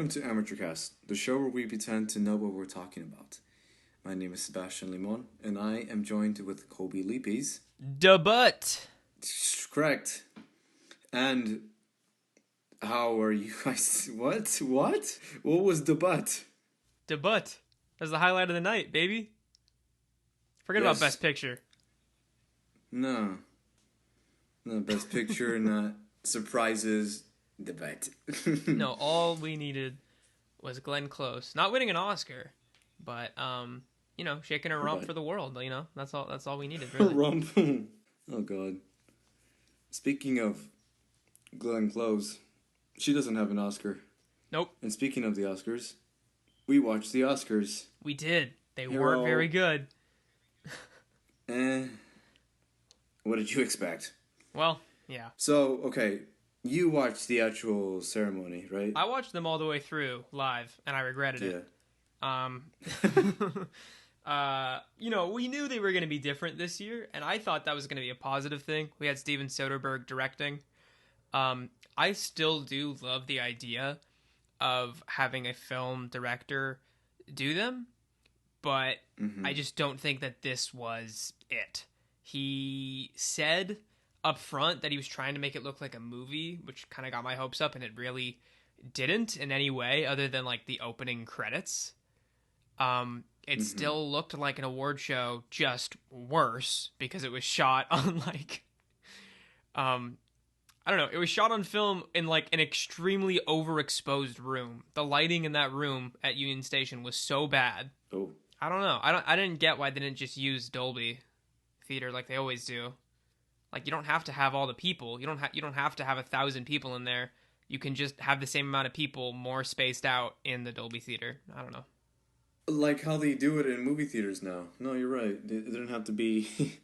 welcome to AmateurCast, the show where we pretend to know what we're talking about. My name is Sebastian Limon, and I am joined with Kolby Leapies. Debut. Correct. And how are you guys? What? What was debut? Debut. That's the highlight of the night, baby. Forget about Best Picture. No, Best Picture, not surprises. Debut. No, all we needed was Glenn Close not winning an Oscar, but shaking her rump for the world. That's all we needed. Really. Rump. Oh God. Speaking of Glenn Close, she doesn't have an Oscar. Nope. And speaking of the Oscars, we watched the Oscars. We did. They weren't very good. What did you expect? Well, yeah. So, okay, you watched the actual ceremony, right? I watched them all the way through live, and I regretted it. We knew they were going to be different this year, and I thought that was going to be a positive thing. We had Steven Soderbergh directing. I still do love the idea of having a film director do them, but I just don't think that this was it. He said up front that he was trying to make it look like a movie, which kind of got my hopes up, and it really didn't in any way other than like the opening credits. It still looked like an award show, just worse because it was shot on it was shot on film in like an extremely overexposed room. The lighting in that room at Union Station was so bad. Oh. I don't know. I didn't get why they didn't just use Dolby Theater like they always do. Like, you don't have to have all the people. You don't have to have 1,000 people in there. You can just have the same amount of people more spaced out in the Dolby Theater. I don't know. Like how they do it in movie theaters now. No, you're right. It didn't have to be...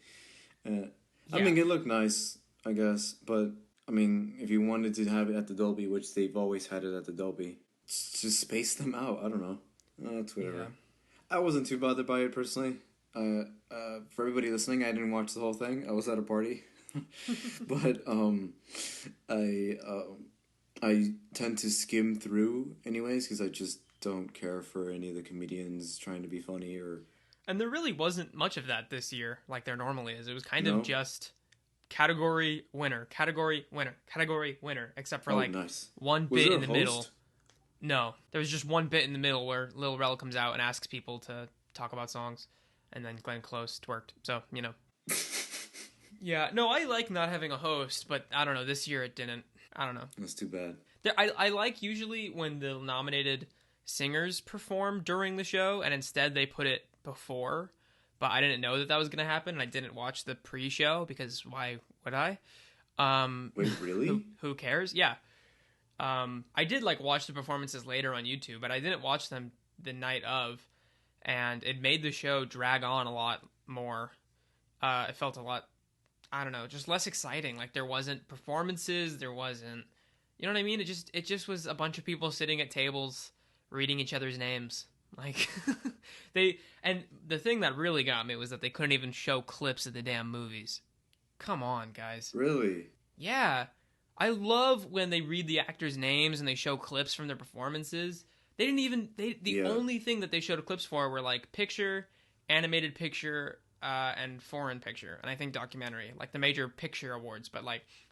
I mean, it looked nice, I guess. But, I mean, if you wanted to have it at the Dolby, which they've always had it at the Dolby, just space them out. I don't know. It's whatever. Yeah. I wasn't too bothered by it, personally. For everybody listening, I didn't watch the whole thing. I was at a party. But I tend to skim through anyways because I just don't care for any of the comedians trying to be funny or. And there really wasn't much of that this year, like there normally is. It was kind of just category winner, category winner, category winner, except for one bit in the middle. No, there was just one bit in the middle where Lil Rel comes out and asks people to talk about songs, and then Glenn Close twerked. So Yeah, no, I like not having a host, but I don't know. This year it didn't. I don't know. That's too bad. I like usually when the nominated singers perform during the show, and instead they put it before. But I didn't know that was going to happen, and I didn't watch the pre-show because why would I? Wait, really? Who cares? Yeah. I did watch the performances later on YouTube, but I didn't watch them the night of, and it made the show drag on a lot more. It felt a lot. I don't know, just less exciting. Like, there wasn't performances, there wasn't, you know what I mean? It just was a bunch of people sitting at tables reading each other's names. Like, and the thing that really got me was that they couldn't even show clips of the damn movies. Come on, guys. Really? Yeah. I love when they read the actors' names and they show clips from their performances. They didn't even, the only thing that they showed clips for were picture, animated picture, and foreign picture, and I think documentary, the major picture awards, but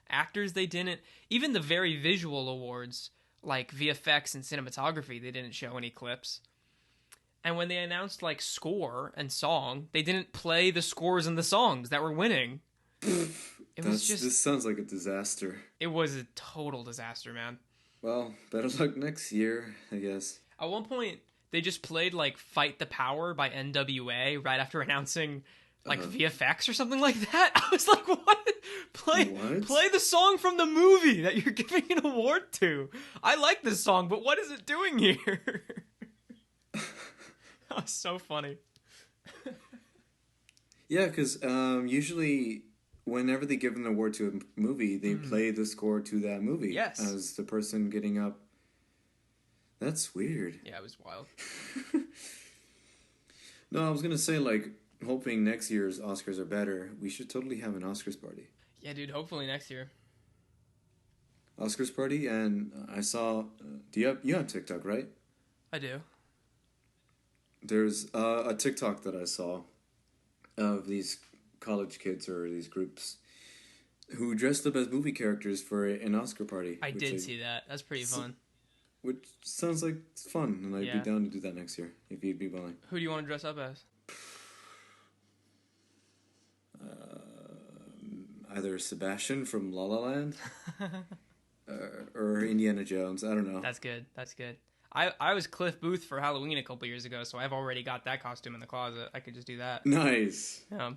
actors they didn't, even the very visual awards like VFX and cinematography, they didn't show any clips. And when they announced score and song, they didn't play the scores and the songs that were winning. This sounds like a disaster. It was a total disaster, man. Well, better luck next year, I guess. At one point they just played Fight the Power by NWA right after announcing VFX or something like that. I was like, what? Play the song from the movie that you're giving an award to. I like this song, but what is it doing here? That was so funny. Yeah, because usually whenever they give an award to a movie, they play the score to that movie. Yes. As the person getting up. That's weird. Yeah, it was wild. No, I was going to say, hoping next year's Oscars are better. We should totally have an Oscars party. Yeah, dude, hopefully next year. Oscars party, and I saw. You have TikTok, right? I do. There's a TikTok that I saw of these college kids or these groups who dressed up as movie characters for an Oscar party. I did see that. That's pretty fun. Which sounds like fun, and I'd be down to do that next year if you'd be willing. Who do you want to dress up as? Either Sebastian from La La Land or Indiana Jones. I don't know. That's good. I was Cliff Booth for Halloween a couple years ago, so I've already got that costume in the closet. I could just do that. Nice. Yeah.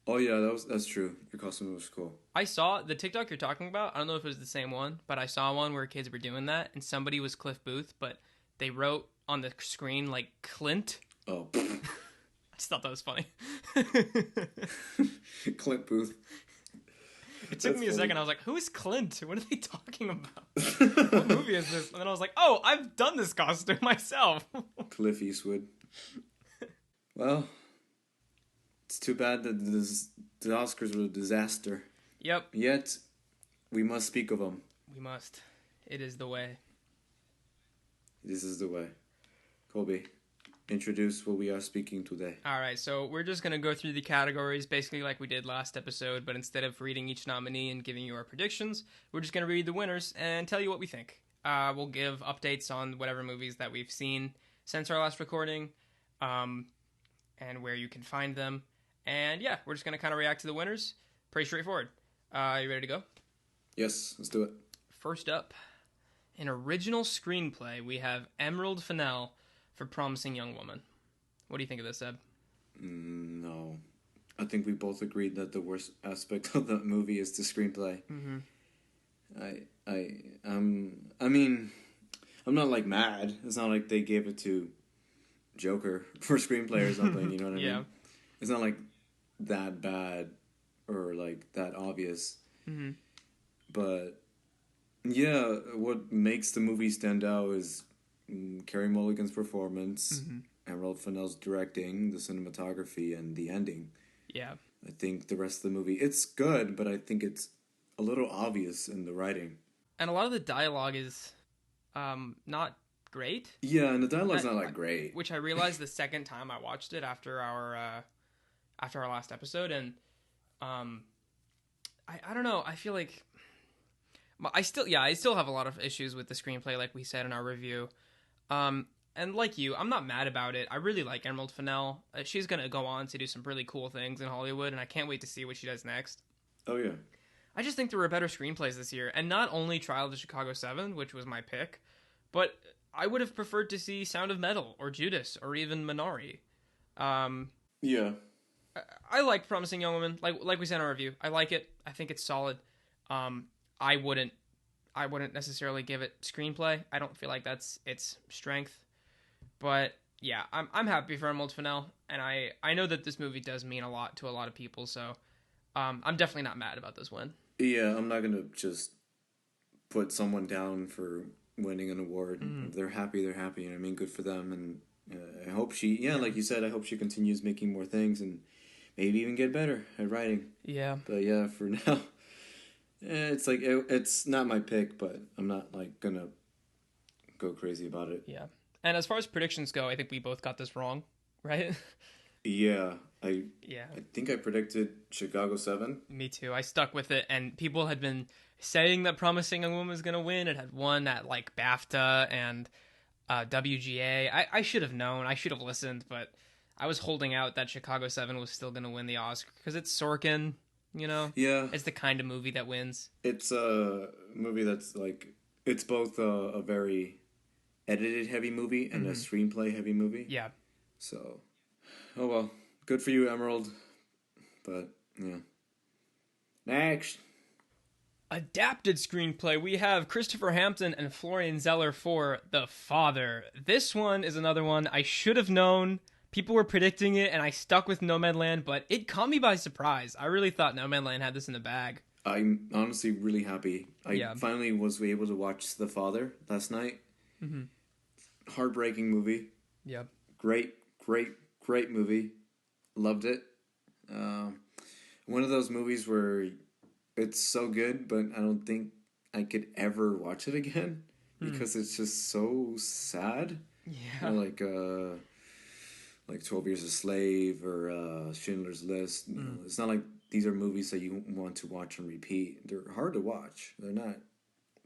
Oh yeah, that's true. Your costume was cool. I saw the TikTok you're talking about. I don't know if it was the same one, but I saw one where kids were doing that, and somebody was Cliff Booth, but they wrote on the screen like Clint. Oh. I just thought that was funny. Clint Booth. It took me a second. I was like, who is Clint? What are they talking about? What movie is this? And then I was like, oh, I've done this costume myself. Cliff Eastwood. Well, it's too bad that the Oscars were a disaster. Yep. Yet, we must speak of them. We must. It is the way. This is the way. Kolby, introduce what we are speaking today. All right, so we're just going to go through the categories basically like we did last episode, but instead of reading each nominee and giving you our predictions, we're just going to read the winners and tell you what we think. We'll give updates on whatever movies that we've seen since our last recording, and where you can find them. And yeah, we're just going to kind of react to the winners. Pretty straightforward. You ready to go? Yes, let's do it. First up, in original screenplay, we have Emerald Fennell for Promising Young Woman. What do you think of this, Seb? No. I think we both agreed that the worst aspect of that movie is the screenplay. Mm-hmm. I mean, I'm not like mad. It's not like they gave it to Joker for screenplay or something, you know what I mean? It's not like that bad or like that obvious. Mm-hmm. But yeah, what makes the movie stand out is Carey Mulligan's performance, Emerald Fennell's directing, the cinematography, and the ending. Yeah. I think the rest of the movie, it's good, but I think it's a little obvious in the writing. And a lot of the dialogue is not great. Yeah, and the dialogue's not like great. Which I realized the second time I watched it after our last episode, and I don't know. I feel like I still have a lot of issues with the screenplay, like we said in our review. And like you, I'm not mad about it. I really like Emerald Fennell. She's gonna go on to do some really cool things in Hollywood, and I can't wait to see what she does next. Oh yeah. I just think there were better screenplays this year, and not only Trial of the Chicago 7, which was my pick, but I would have preferred to see Sound of Metal or Judas or even Minari. Yeah. I like Promising Young Woman, like we said in our review. I like it. I think it's solid. I wouldn't necessarily give it screenplay. I don't feel like that's its strength. But yeah, I'm happy for Emerald Fennell, and I know that this movie does mean a lot to a lot of people, so I'm definitely not mad about this win. Yeah, I'm not gonna just put someone down for winning an award. If they're happy, they're happy, and I mean, good for them. And I hope she, like you said, I hope she continues making more things and maybe even get better at writing. Yeah. But yeah, for now, it's like it's not my pick, but I'm not like gonna go crazy about it. Yeah. And as far as predictions go, I think we both got this wrong, right? Yeah, I think I predicted Chicago 7. Me too. I stuck with it, and people had been saying that Promising Young Woman was going to win. It had won at like BAFTA and WGA. I should have known. I should have listened, but I was holding out that Chicago 7 was still going to win the Oscar because it's Sorkin, you know? Yeah. It's the kind of movie that wins. It's a movie that's like, it's both a very edited heavy movie and a screenplay heavy movie. Yeah. So, oh well, good for you, Emerald. But yeah. Next. Adapted screenplay. We have Christopher Hampton and Florian Zeller for The Father. This one is another one I should have known. People were predicting it, and I stuck with Nomadland, but it caught me by surprise. I really thought Nomadland had this in the bag. I'm honestly really happy. I finally was able to watch The Father last night. Heartbreaking movie. Yeah. Great movie. Loved it. One of those movies where it's so good, but I don't think I could ever watch it again because it's just so sad. Yeah. You know, like 12 Years a Slave or Schindler's List. You know, it's not like these are movies that you want to watch and repeat. They're hard to watch. They're not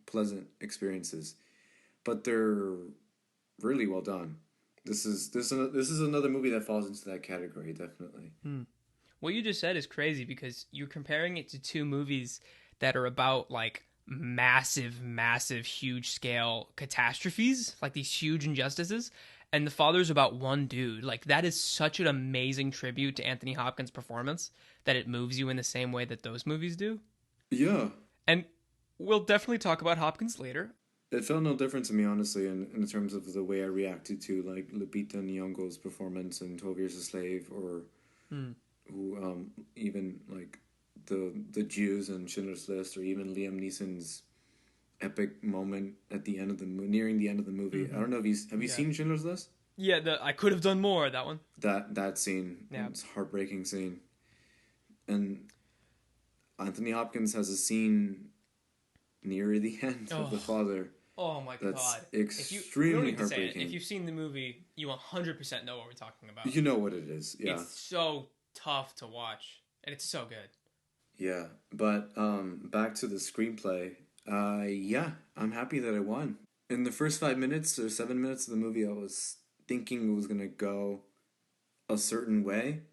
pleasant experiences, but they're really well done. This is another movie that falls into that category, definitely. What you just said is crazy because you're comparing it to two movies that are about like massive, huge scale catastrophes, like these huge injustices. And The Father's about one dude. Like, that is such an amazing tribute to Anthony Hopkins' performance that it moves you in the same way that those movies do. Yeah. And we'll definitely talk about Hopkins later. It felt no different to me, honestly, in terms of the way I reacted to, like, Lupita Nyong'o's performance in 12 Years a Slave, or who, even, like, the Jews in Schindler's List, or even Liam Neeson's epic moment at the end of nearing the end of the movie. I don't know if have you seen Schindler's List? Yeah, I could have done more, that one. That scene. Yeah. It's a heartbreaking scene. And Anthony Hopkins has a scene near the end of The Father. Oh my god. That's extremely heartbreaking. If you've seen the movie, you 100% know what we're talking about. You know what it is, yeah. It's so tough to watch, and it's so good. Yeah, but back to the screenplay. Yeah, I'm happy that I won. In the first 5 minutes or 7 minutes of the movie, I was thinking it was gonna go a certain way.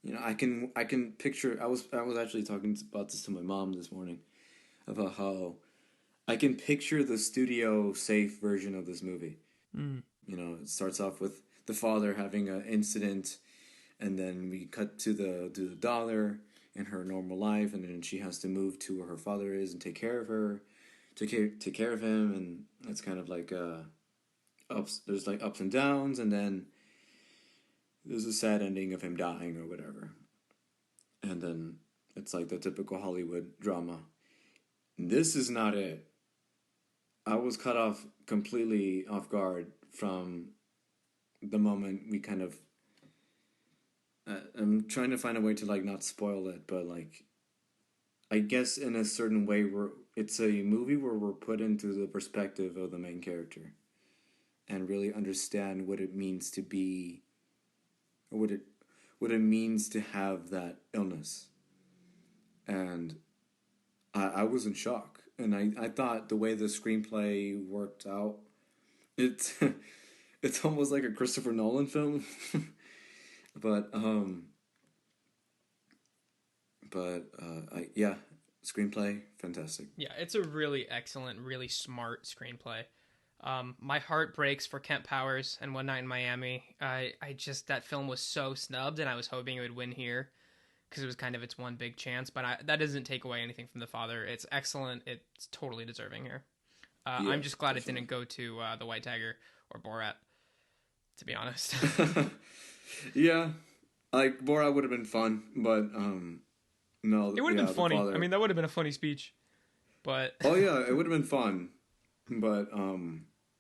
You know, I can picture. I was actually talking about this to my mom this morning, about how I can picture the studio safe version of this movie. You know, it starts off with the father having an incident, and then we cut to the daughter in her normal life, and then she has to move to where her father is and take care of her, take care of him, and it's kind of like ups. There's like ups and downs, and then there's a sad ending of him dying or whatever, and then it's like the typical Hollywood drama. This is not it. I was cut off completely off guard from the moment we kind of. I'm trying to find a way to like not spoil it, but like, I guess in a certain way, it's a movie where we're put into the perspective of the main character, and really understand what it means to be, or what it means to have that illness. And I was in shock, and I thought the way the screenplay worked out, it's almost like a Christopher Nolan film. But screenplay, fantastic. Yeah, it's a really excellent, really smart screenplay. My heart breaks for Kent Powers and One Night in Miami. That film was so snubbed, and I was hoping it would win here because it was kind of its one big chance. But that doesn't take away anything from The Father. It's excellent. It's totally deserving here. I'm just glad definitely. It didn't go to The White Tiger or Borat, to be honest. Yeah, like Borat would have been fun, but no. It would have been funny. I mean, that would have been a funny speech, but oh yeah, it would have been fun, but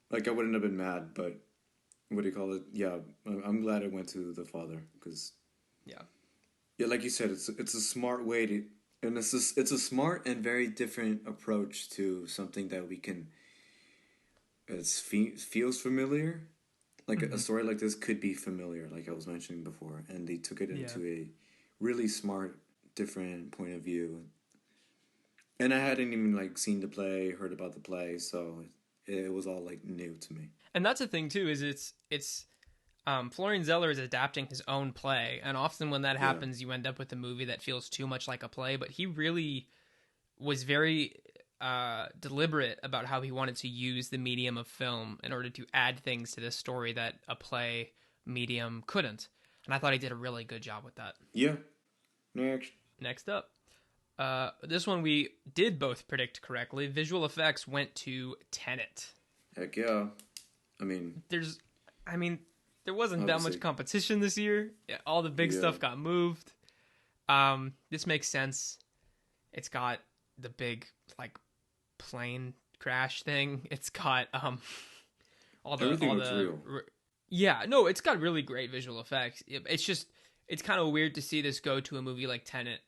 like I wouldn't have been mad. But what do you call it? Yeah, I'm glad I went to The Father because yeah, like you said, it's a smart way to, and it's a smart and very different approach to something that we can. Feels familiar. Like a story like this could be familiar, like I was mentioning before, and they took it into a really smart, different point of view. And I hadn't even like seen the play, heard about the play, so it was all like new to me. And that's the thing too, is it's Florian Zeller is adapting his own play, and often when that happens, you end up with a movie that feels too much like a play. But he really was very deliberate about how he wanted to use the medium of film in order to add things to this story that a play medium couldn't. And I thought he did a really good job with that. Yeah. Next up. This one we did both predict correctly. Visual effects went to Tenet. Heck yeah. I mean, there wasn't that much competition this year. All the big stuff got moved. This makes sense. It's got the big, like, plane crash thing. It's got everything looks real. Yeah, no, it's got really great visual effects. It's kind of weird to see this go to a movie like Tenet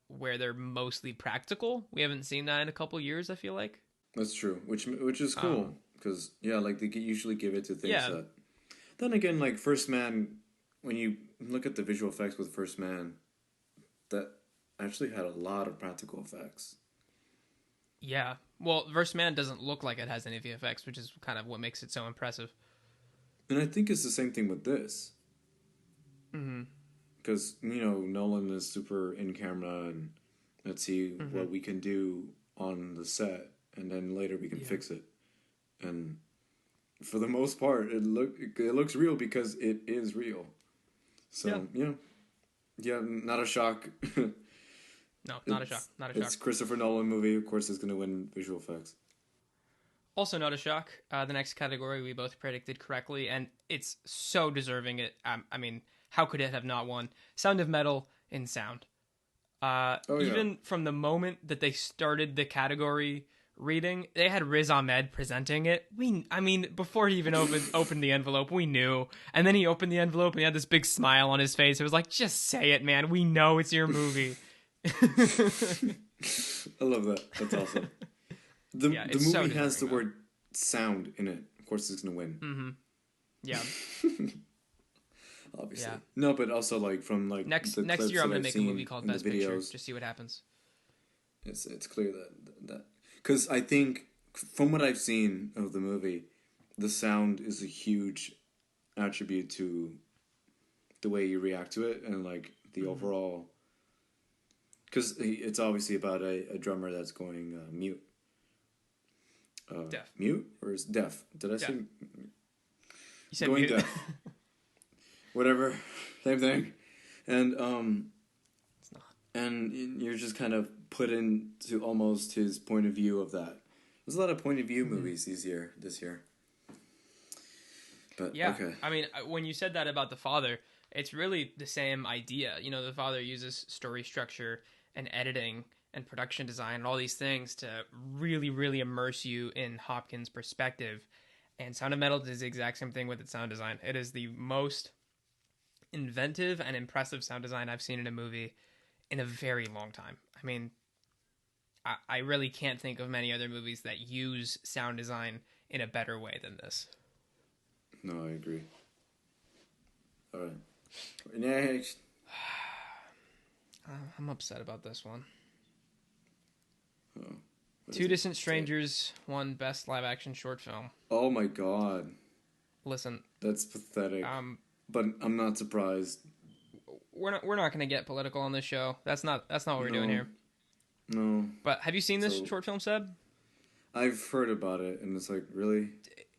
where they're mostly practical. We haven't seen that in a couple years, I feel like. That's true, which is cool, because, yeah, like, they usually give it to things that... Then again, like, First Man, when you look at the visual effects with First Man, that actually had a lot of practical effects. Yeah. Well, First Man doesn't look like it has any VFX, which is kind of what makes it so impressive. And I think it's the same thing with this. Mm-hmm. Because, Nolan is super in camera, and let's see what we can do on the set, and then later we can fix it. And for the most part, it looks real because it is real. So, yeah, not a shock. No, not a shock. Not a shock. It's Christopher Nolan movie. Of course, it's going to win visual effects. Also not a shock. The next category we both predicted correctly, and it's so deserving. I mean, how could it have not won? Sound of Metal in sound. Even from the moment that they started the category reading, they had Riz Ahmed presenting it. Before he even opened the envelope, we knew. And then he opened the envelope and he had this big smile on his face. It was like, just say it, man. We know it's your movie. I love that. That's awesome. The movie so has the word sound in it. Of course, it's going to win. Mm-hmm. Yeah. Obviously. Yeah. No, but also, like, from, like, next year I'm going to make a movie called Best Picture. Just see what happens. It's clear that because I think, from what I've seen of the movie, the sound is a huge attribute to the way you react to it, and, like, the overall... Because it's obviously about a drummer that's going mute. Deaf. Mute? Or is deaf? Did I say... You said going mute. Deaf. Whatever. Same thing. And, It's not. And you're just kind of put into almost his point of view of that. There's a lot of point of view movies this year. But, yeah. Okay. I mean, when you said that about The Father, it's really the same idea. The Father uses story structure and editing and production design and all these things to really, really immerse you in Hopkins' perspective. And Sound of Metal does the exact same thing with its sound design. It is the most inventive and impressive sound design I've seen in a movie in a very long time. I mean, I really can't think of many other movies that use sound design in a better way than this. No, I agree. All right. Next. I'm upset about this one. Oh, Two Distant Strangers won Best Live Action Short Film. Oh my god. Listen. That's pathetic. But I'm not surprised. We're not going to get political on this show. That's not what we're doing here. No. But have you seen this short film, Seb? I've heard about it, and it's like, really?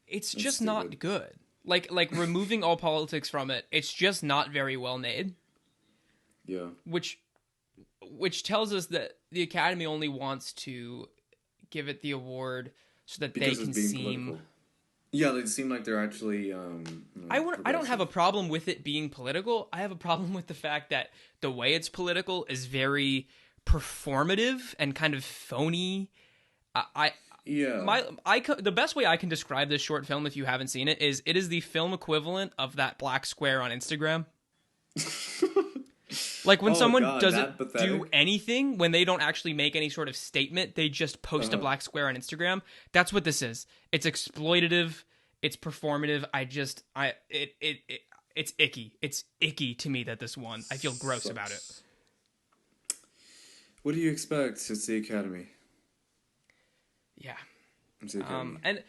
It's just not good. Like removing all politics from it, it's just not very well made. Yeah. Which tells us that the Academy only wants to give it the award so that they can seem political. Yeah, they seem like they're actually I don't have a problem with it being political. I have a problem with the fact that the way it's political is very performative and kind of phony. The best way I can describe this short film, if you haven't seen it, is the film equivalent of that black square on Instagram. Like when someone doesn't do anything, when they don't actually make any sort of statement, they just post a black square on Instagram. That's what this is. It's exploitative. It's performative. It's icky. It's icky to me that this won. I feel gross about it. What do you expect? It's the Academy. Yeah. It's the Academy. And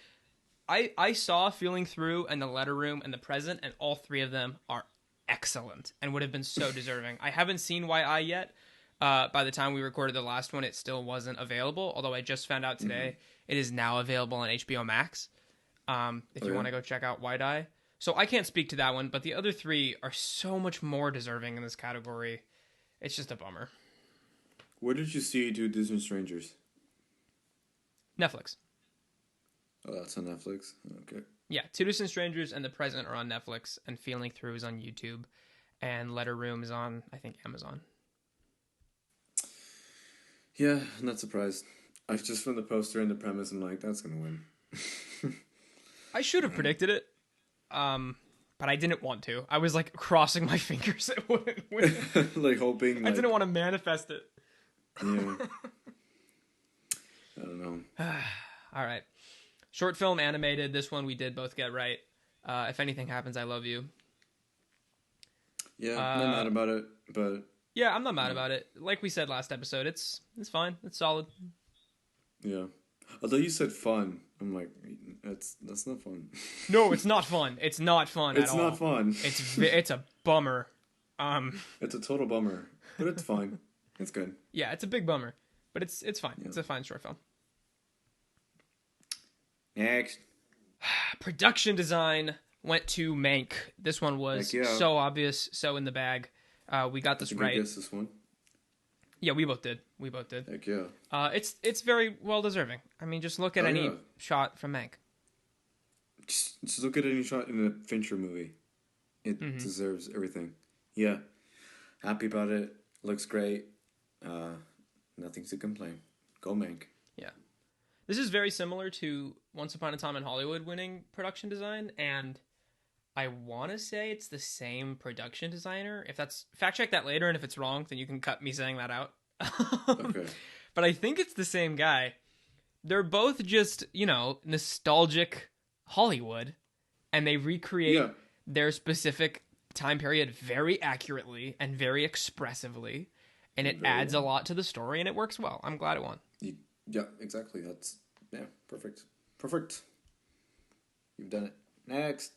I saw Feeling Through and The Letter Room and The Present, and all three of them are excellent and would have been so deserving. I haven't seen YI yet. By the time we recorded the last one, it still wasn't available, although I just found out today it is now available on HBO Max if you want to go check out Wide-Eye. So I can't speak to that one, but the other three are so much more deserving in this category. It's just a bummer. Where did you see Two Distant Strangers? Netflix. Oh, that's on Netflix? Okay. Yeah, Two Distant Strangers and The Present are on Netflix, and Feeling Through is on YouTube, and Letter Room is on, I think, Amazon. Yeah, I'm not surprised. I just from the poster and the premise, I'm like, that's gonna win. I should have predicted it. but I didn't want to. I was like crossing my fingers it wouldn't win. Like hoping. I didn't want to manifest it. Yeah. I don't know. All right. Short film animated. This one we did both get right. If Anything Happens, I Love You. Yeah, I'm not mad about it, but... Yeah, I'm not mad about it. Like we said last episode, it's fine. It's solid. Yeah. Although you said fun, I'm like, that's not fun. No, it's not fun. It's not fun at all. It's not fun. It's a bummer. It's a total bummer, but it's fine. It's good. Yeah, it's a big bummer, but it's fine. Yeah. It's a fine short film. Next. Production design went to Mank. This one was so obvious, so in the bag. We got this right. I guess this one. Yeah, we both did. Heck yeah. It's very well deserving. I mean, just look at any shot from Mank. Just look at any shot in a Fincher movie. It deserves everything. Yeah. Happy about it. Looks great. Nothing to complain. Go Mank. Yeah. This is very similar to Once Upon a Time in Hollywood winning production design, and I want to say it's the same production designer. If that's... Fact check that later, and if it's wrong, then you can cut me saying that out. Okay. But I think it's the same guy. They're both just, nostalgic Hollywood, and they recreate their specific time period very accurately and very expressively, and it adds a lot to the story, and it works well. I'm glad it won. Yeah, exactly. That's... Yeah, perfect. Perfect. You've done it.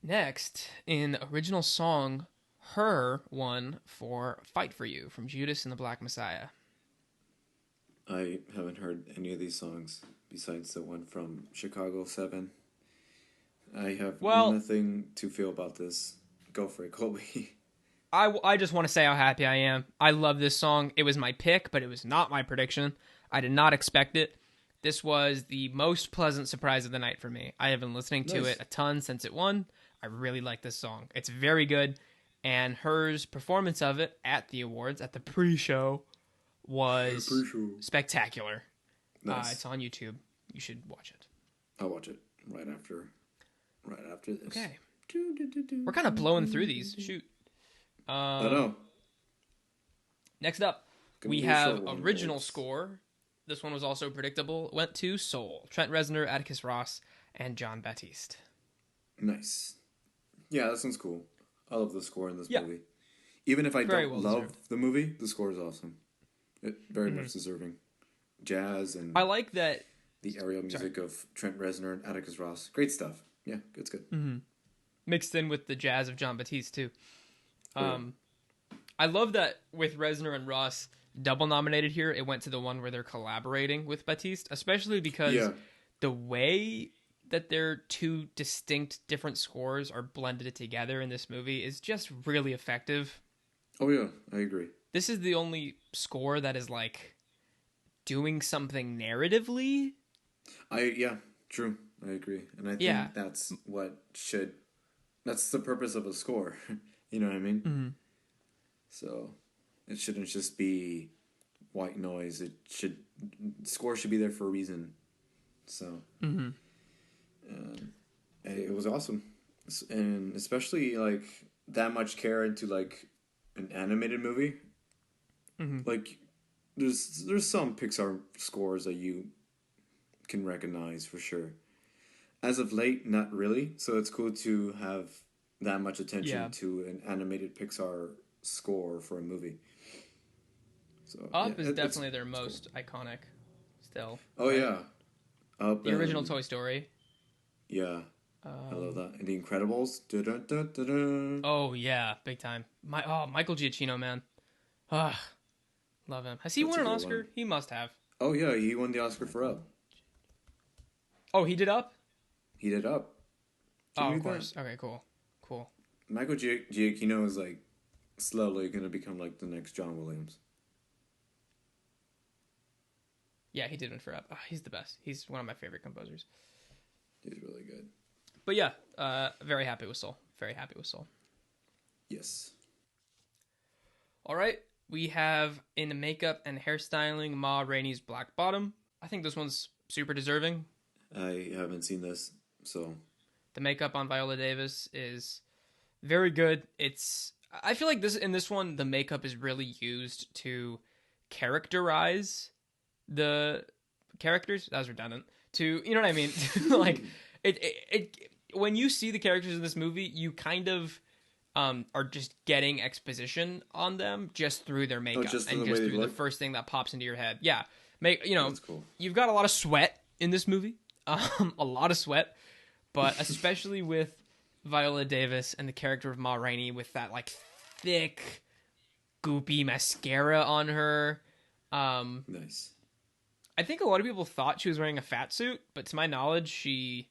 Next, in original song, Her won for Fight For You from Judas and the Black Messiah. I haven't heard any of these songs besides the one from Chicago 7. I have nothing to feel about this. Go for it, Kolby. I just want to say how happy I am. I love this song. It was my pick, but it was not my prediction. I did not expect it. This was the most pleasant surprise of the night for me. I have been listening to it a ton since it won. I really like this song. It's very good. And Her's performance of it at the awards, at the pre-show, was spectacular. Nice. It's on YouTube. You should watch it. I'll watch it right after this. Okay. We're kind of blowing through these. Shoot. I know. Next up, we have original score. This one was also predictable. It went to Soul. Trent Reznor, Atticus Ross, and Jon Batiste. Nice. Yeah, that sounds cool. I love the score in this movie. Even if I don't love the movie, the score is awesome. It very much deserving. Jazz and... I like that... The aerial music of Trent Reznor and Atticus Ross. Great stuff. Yeah, it's good. Mm-hmm. Mixed in with the jazz of Jon Batiste, too. I love that with Reznor and Ross double nominated here, it went to the one where they're collaborating with Batiste, especially because the way that their two distinct different scores are blended together in this movie is just really effective. Oh yeah, I agree. This is the only score that is like doing something narratively. True. I agree. And I think that's the purpose of a score. You know what I mean? Mm-hmm. So it shouldn't just be white noise. Score should be there for a reason. So it was awesome, and especially like that much care into like an animated movie. Mm-hmm. Like there's some Pixar scores that you can recognize for sure. As of late, not really. So it's cool to have that much attention to an animated Pixar score for a movie. So Up is definitely their most iconic still. Oh right? Yeah. Up the original Toy Story. Yeah. I love that. And The Incredibles. Dun, dun, dun, dun. Oh yeah, big time. Michael Giacchino, man. Love him. Has he won an Oscar? One. He must have. Oh yeah, he won the Oscar for Up. Oh, he did Up? He did Up. Of course. Okay, cool. Michael Giacchino is like slowly going to become like the next John Williams. Yeah, he did one for Up. Oh, he's the best. He's one of my favorite composers. He's really good. But yeah, very happy with Soul. Yes. All right, we have in makeup and hairstyling Ma Rainey's Black Bottom. I think this one's super deserving. I haven't seen this, so The makeup on Viola Davis is very good. I feel like in this one, the makeup is really used to characterize the characters. That was redundant. You know what I mean? Like it when you see the characters in this movie, you kind of are just getting exposition on them just through their makeup just and just through the first thing that pops into your head. Yeah, That's cool. You've got a lot of sweat in this movie, a lot of sweat, but especially with Viola Davis and the character of Ma Rainey with that like thick, goopy mascara on her. Nice. I think a lot of people thought she was wearing a fat suit, but to my knowledge, she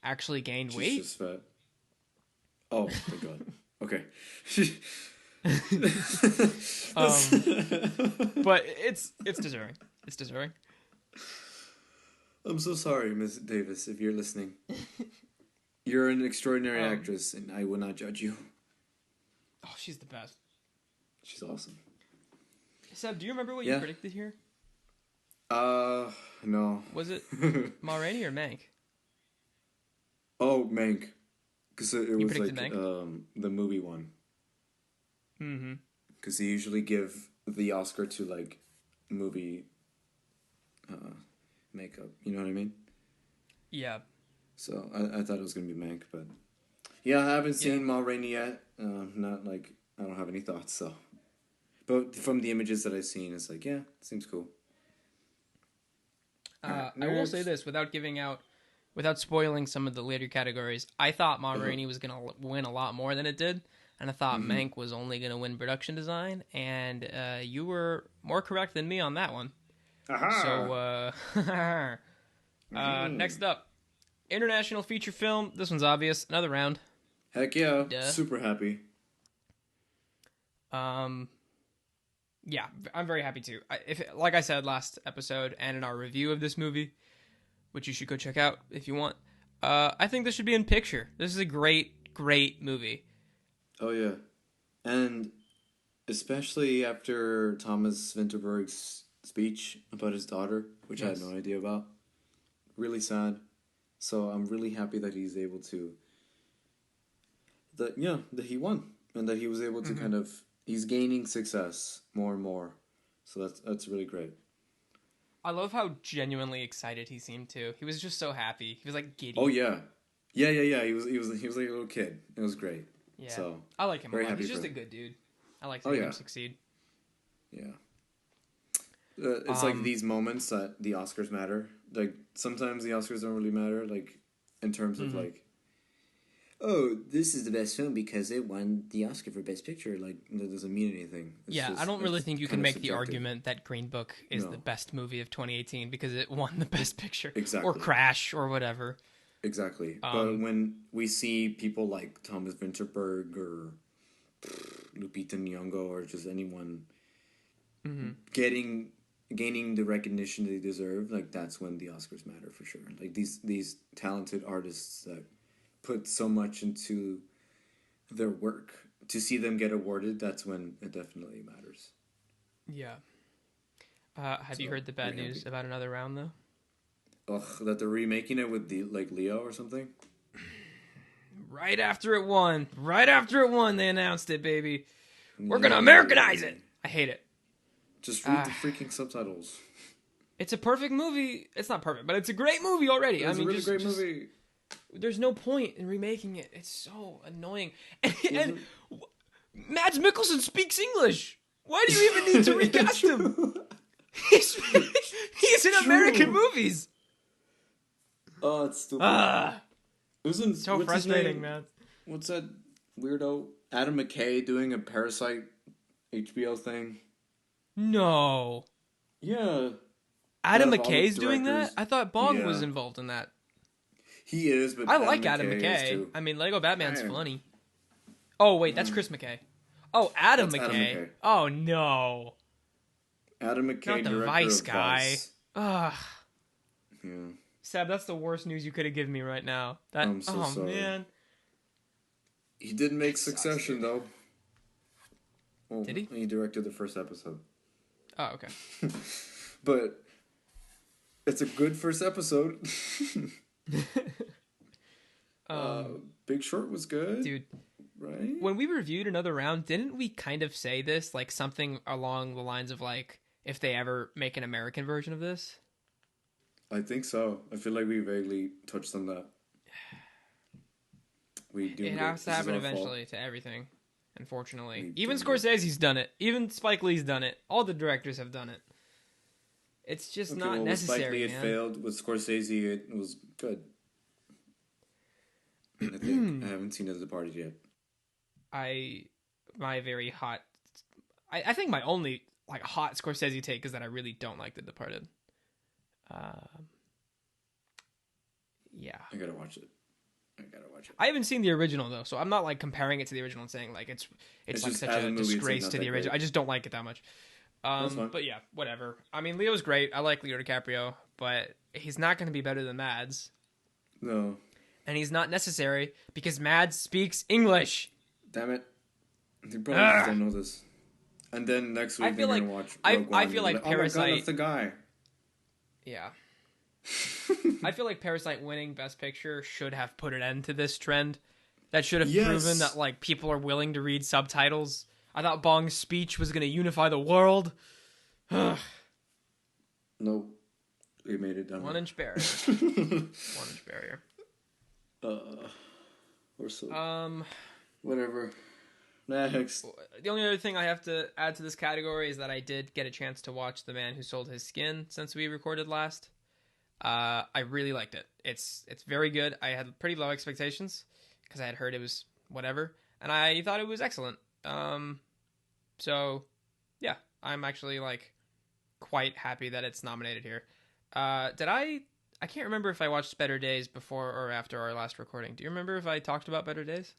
actually gained weight. She's just fat. Oh, thank God. Okay. But it's deserving. It's deserving. I'm so sorry, Miss Davis, if you're listening. You're an extraordinary actress, and I will not judge you. Oh, she's the best. She's awesome. Seb, do you remember what you predicted here? No. Was it Ma Rainey or Mank? Oh, Mank. Because it was like Mank? The movie one. Mm-hmm. Because they usually give the Oscar to like movie makeup. You know what I mean? Yeah. So I thought it was gonna be Mank, but yeah, I haven't seen Ma Rainey yet. Not like I don't have any thoughts. So, but from the images that I've seen, it's like seems cool. I will say this without spoiling some of the later categories. I thought Ma Rainey was gonna win a lot more than it did, and I thought Mank was only gonna win production design. And you were more correct than me on that one. Aha! So next up, international feature film. This one's obvious. Another round. Heck yeah! Duh. Super happy. Yeah, I'm very happy too. Like I said last episode and in our review of this movie, which you should go check out if you want, I think this should be in picture. This is a great, great movie. Oh yeah, and especially after Thomas Vinterberg's speech about his daughter, which I had no idea about. Really sad. So I'm really happy that he's able to. That he won and that he was able to kind of. He's gaining success more and more, so that's really great. I love how genuinely excited he seemed too. He was just so happy. He was like giddy. Oh yeah. He was like a little kid. It was great. Yeah. So I like him a lot. He's just a good dude. I like to see him succeed. Yeah. It's like these moments that the Oscars matter. Like sometimes the Oscars don't really matter. Like in terms of like. Oh, this is the best film because it won the Oscar for Best Picture. Like, that doesn't mean anything. I don't really think you can make the argument that Green Book is the best movie of 2018 because it won the Best Picture. Exactly. Or Crash, or whatever. Exactly. But when we see people like Thomas Vinterberg or Lupita Nyong'o or just anyone gaining the recognition they deserve, like, that's when the Oscars matter for sure. Like, these talented artists that put so much into their work, to see them get awarded, that's when it definitely matters. Yeah. Have you heard the bad news about another round though? Ugh, that they're remaking it with the Leo or something. Right after it won, they announced it, baby. We're gonna Americanize it. I hate it. Just read the freaking subtitles. It's a perfect movie. It's not perfect, but it's a great movie already. It's a really great movie. There's no point in remaking it. It's so annoying. And Mads Mikkelsen speaks English. Why do you even need to recast him? He's in American movies. Oh, it's stupid. Isn't so frustrating, man. What's that weirdo Adam Mckay doing a Parasite HBO thing? No. Yeah. Adam McKay's doing that? I thought Bong was involved in that. He is, but I like Adam McKay. I mean, Lego Batman's funny. Oh, wait, that's Chris McKay. Oh, Adam McKay. Oh, no. Adam McKay, not the Vice guy. Ugh. Yeah. Seb, that's the worst news you could have given me right now. I'm so sorry. Man. He did make Succession, though. Well, did he? He directed the first episode. Oh, okay. But it's a good first episode. Big Short was good, Dude, right? when we reviewed Another Round, didn't we kind of say this? Like something along the lines of like, if they ever make an American version of this? I think so. I feel like we vaguely touched on that. We doomed It it. has to This is happen our fault. eventually to everything, unfortunately. We Even doomed it. Scorsese's done it. Even Spike Lee's done it. All the directors have done it. It's just Okay, not well, with Spike necessary, Lee, it man. failed. With Scorsese, it was good. I think. I haven't seen it at the party yet. My very hot... I think my only like hot Scorsese take is that I really don't like The Departed. Yeah. I gotta watch it. I haven't seen the original though, so I'm not like comparing it to the original and saying like it's like just such as a a movie, it's, like, disgrace not to the that original. great. I just don't like it that much. That's fine. But yeah, whatever. I mean, Leo's great. I like Leo DiCaprio, but he's not going to be better than Mads, No. and he's not necessary because Mads speaks English. Damn it. You probably just don't know this. And then next week I feel they're like gonna watch I Rogue One, feel and like they're Parasite. Oh my god, that's the guy. Yeah. I feel like Parasite winning Best Picture should have put an end to this trend. That should have proven that like people are willing to read subtitles. I thought Bong's speech was going to unify the world. Nope. We made it down. 1 inch barrier. 1 inch barrier. Or so. Whatever. Next. The only other thing I have to add to this category is that I did get a chance to watch The Man Who Sold His Skin since we recorded last. I really liked it. It's very good. I had pretty low expectations because I had heard it was whatever, and I thought it was excellent. So yeah, I'm actually like quite happy that it's nominated here. I can't remember if I watched Better Days before or after our last recording. Do you remember if I talked about Better Days?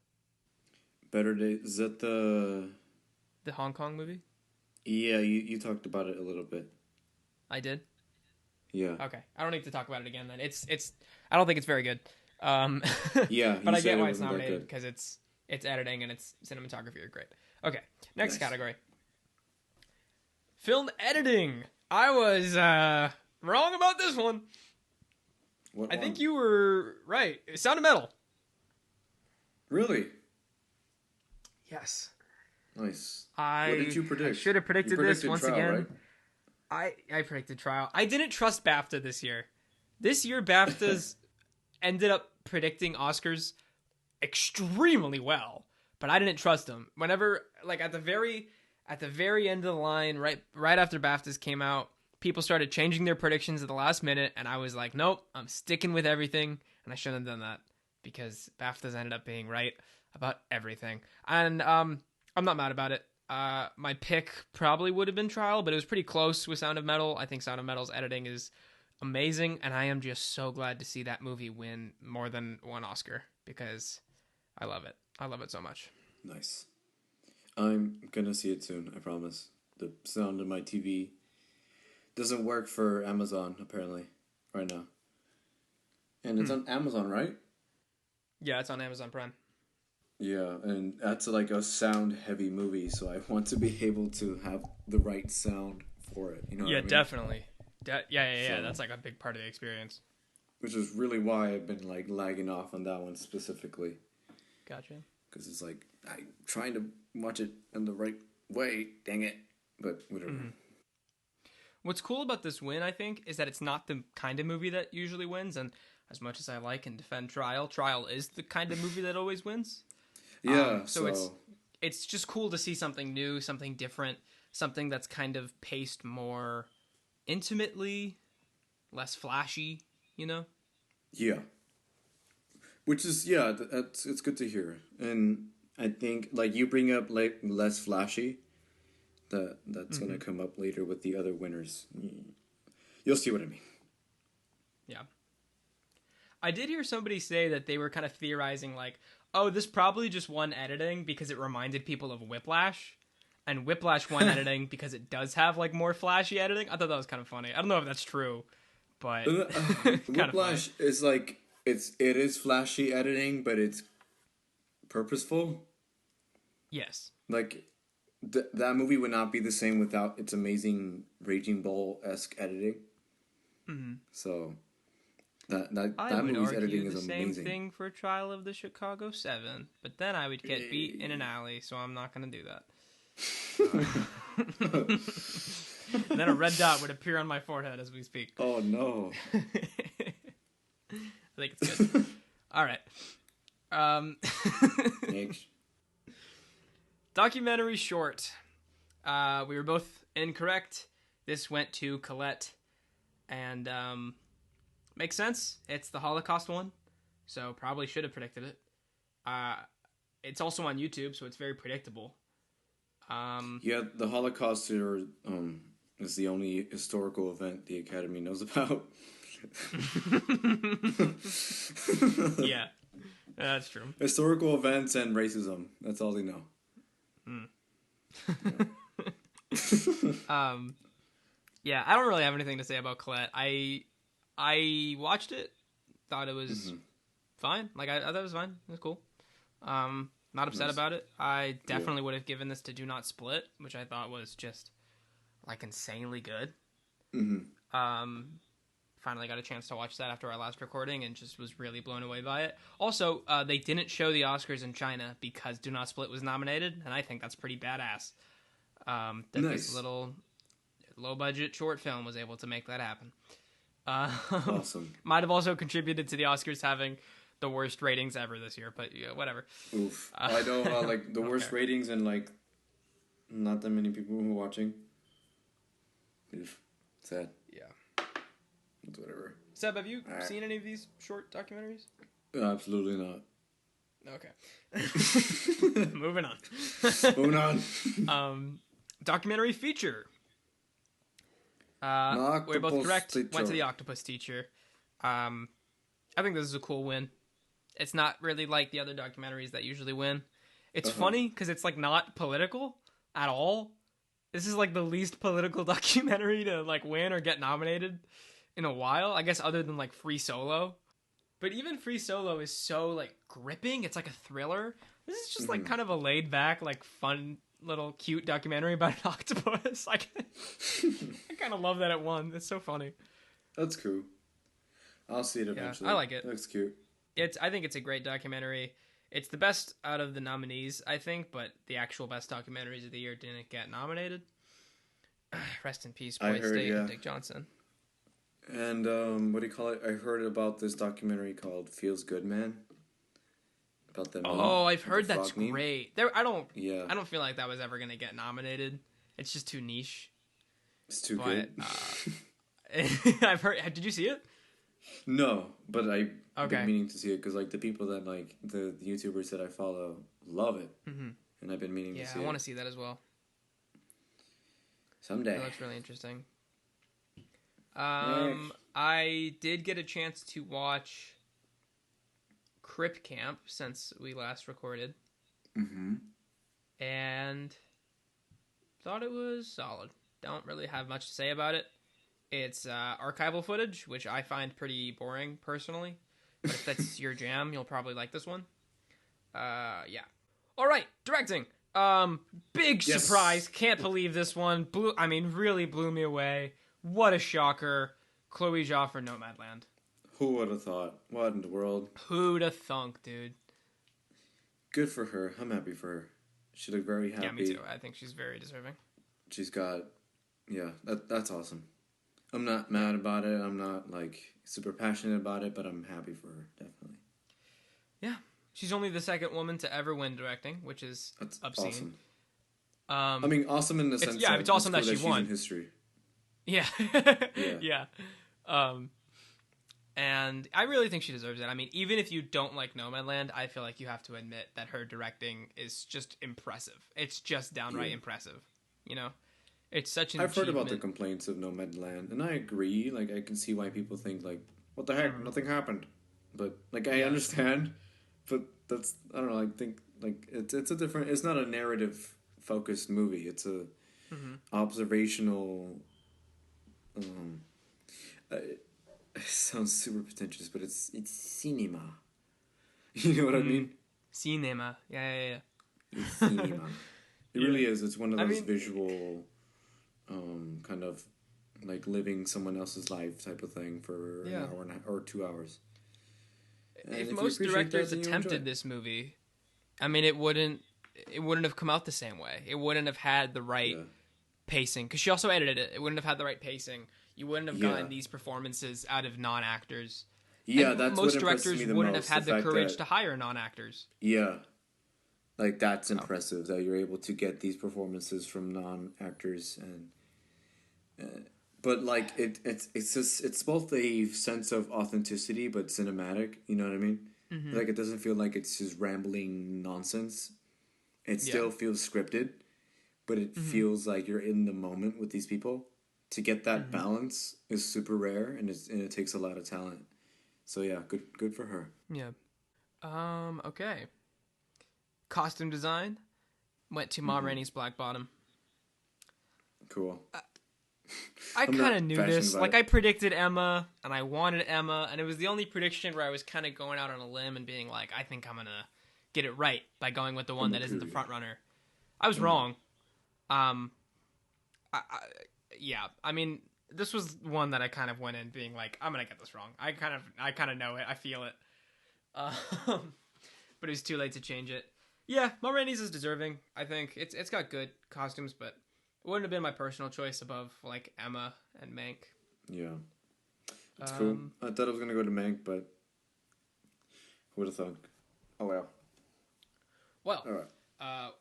Better Days. Is that the Hong Kong movie? Yeah, you talked about it a little bit. I did? Yeah. Okay. I don't need to talk about it again then. It's I don't think it's very good. Yeah, but I said get it why it's wasn't that nominated good. because it's editing and it's cinematography are great. Okay. Next Nice. category. Film editing. I was wrong about this one. What I one? think you were right. Sound of Metal. Really? Yes. Nice. What did you predict? I should have predicted You this predicted once Trial, again. right? I predicted Trial. I didn't trust BAFTA this year. This year, BAFTAs ended up predicting Oscars extremely well, but I didn't trust them. Whenever, like at the very end of the line, right after BAFTAs came out, people started changing their predictions at the last minute, and I was like, nope, I'm sticking with everything, and I shouldn't have done that because BAFTAs ended up being right about everything, and I'm not mad about it. My pick probably would have been Trial, but it was pretty close with Sound of Metal. I think Sound of Metal's editing is amazing, and I am just so glad to see that movie win more than one Oscar because I love it. I love it so much. Nice. I'm gonna see it soon, I promise. The sound of my TV doesn't work for Amazon, apparently, right now. And it's on Amazon, right? Yeah, it's on Amazon Prime. Yeah, and that's like a sound-heavy movie, so I want to be able to have the right sound for it. You know what I mean? Definitely. Yeah. So- That's like a big part of the experience. Which is really why I've been like lagging off on that one specifically. Gotcha. Because it's like, I'm trying to watch it in the right way, dang it. But whatever. What's cool about this win, I think, is that it's not the kind of movie that usually wins, and as much as I like and defend Trial is the kind of movie that always wins. Yeah, So it's just cool to see something new, something different, something that's kind of paced more intimately, less flashy, you know? Yeah. Which is, yeah, it's good to hear. And I think, like, you bring up, like, less flashy. That's going to come up later with the other winners. You'll see what I mean. Yeah. I did hear somebody say that they were kind of theorizing, like, oh, this probably just won editing because it reminded people of Whiplash. And Whiplash won editing because it does have, like, more flashy editing. I thought that was kind of funny. I don't know if that's true, but Whiplash is, like, it is flashy editing, but it's purposeful. Yes. Like, that movie would not be the same without its amazing Raging Bull-esque editing. Mm-hmm. So, That would movie's argue editing the is same amazing. thing for Trial of the Chicago 7, but then I would get beat in an alley, so I'm not going to do that. And then a red dot would appear on my forehead as we speak. Oh no. I think it's good. All right. Thanks. Documentary short. We were both incorrect. This went to Colette. And makes sense. It's the Holocaust one. So probably should have predicted it. It's also on YouTube, so it's very predictable. Yeah, the Holocaust is the only historical event the Academy knows about. Yeah, that's true. Historical events and racism. That's all they know. Yeah, I don't really have anything to say about Colette. I watched it, thought it was fine. Like I thought it was fine. It was cool. Not upset about it. I definitely would have given this to Do Not Split, which I thought was just like insanely good. Finally got a chance to watch that after our last recording and just was really blown away by it. Also, they didn't show the Oscars in China because Do Not Split was nominated, and I think that's pretty badass. That this little low-budget short film was able to make that happen. Awesome. Might have also contributed to the Oscars having the worst ratings ever this year, but yeah, whatever. Oof. I know like the worst ratings and like not that many people who are watching. Oof. Sad. Yeah. It's whatever. Seb, have you seen any of these short documentaries? Absolutely not. Okay. Moving on. Moving on. Documentary feature. We're both correct. Teacher. Went to the Octopus Teacher. I think this is a cool win. It's not really like the other documentaries that usually win. It's funny because it's like not political at all. This is like the least political documentary to like win or get nominated in a while. I guess other than like Free Solo. But even Free Solo is so like gripping. It's like a thriller. This is just like kind of a laid back, like fun little cute documentary about an octopus. I kind of love that it won. It's so funny. That's cool. I'll see it eventually. I like it. Looks cute. I think it's a great documentary. It's the best out of the nominees, I think, but the actual best documentaries of the year didn't get nominated. Rest in peace, Boyd State and Dick Johnson. And what do you call it? I heard about this documentary called Feels Good Man. About them. Oh, I've heard that's great. I don't feel like that was ever going to get nominated. It's just too niche. It's too good. I've heard. Did you see it? No, but I've been meaning to see it because like the people that like the YouTubers that I follow love it, and I've been meaning to see it. Yeah, I want to see that as well. Someday. That looks really interesting. I did get a chance to watch Crip Camp since we last recorded, and thought it was solid. Don't really have much to say about it. It's archival footage, which I find pretty boring, personally. But if that's your jam, you'll probably like this one. Yeah. All right, directing. Big surprise. Can't believe this one. Really blew me away. What a shocker. Chloe Zhao for Nomadland. Who would have thought? What in the world? Who'd have thunk, dude? Good for her. I'm happy for her. She looked very happy. Yeah, me too. I think she's very deserving. She's got... Yeah, that's awesome. I'm not mad about it. I'm not, like, super passionate about it, but I'm happy for her, definitely. Yeah. She's only the second woman to ever win directing, which is obscene. Awesome. Awesome in the sense that it's awesome that she won. In history. Yeah. Yeah. And I really think she deserves it. I mean, even if you don't like Nomadland, I feel like you have to admit that her directing is just impressive. It's just downright impressive, you know? It's such an I've heard about the complaints of Nomadland, and I agree. Like, I can see why people think, like, what the heck? Nothing happened. But, like, I understand. But that's, I don't know, I think, like, it's a different, it's not a narrative-focused movie. It's a observational, it sounds super pretentious, but it's cinema. You know what I mean? Cinema. Yeah. It's cinema. It really is. It's one of those visual... kind of like living someone else's life type of thing for an hour or 2 hours. And if most directors attempted this movie, I mean, it wouldn't have come out the same way. It wouldn't have had the right pacing, because she also edited it. It wouldn't have had the right pacing. You wouldn't have gotten these performances out of non-actors. Yeah, and that's most what directors me the wouldn't most, have had the courage to hire non-actors. Yeah, like that's impressive that you're able to get these performances from non-actors, and but like it's both a sense of authenticity but cinematic. You know what I mean? Mm-hmm. Like it doesn't feel like it's just rambling nonsense. It still feels scripted, but it feels like you're in the moment with these people. To get that balance is super rare, and it takes a lot of talent. So yeah, good for her. Yeah. Okay. Costume design went to Ma Rainey's Black Bottom. Cool. I kind of knew this. Like, I predicted Emma, and I wanted Emma, and it was the only prediction where I was kind of going out on a limb and being like, I think I'm gonna get it right by going with the one that isn't the front runner. I was wrong. I mean, this was one that I kind of went in being like, I'm gonna get this wrong. I kind of know it. I feel it. But it was too late to change it. Yeah, Ma Rainey's is deserving. I think it's got good costumes, but it wouldn't have been my personal choice above like Emma and Mank. Yeah, it's cool. I thought I was gonna go to Mank, but who would have thought? Oh well. Well, all right.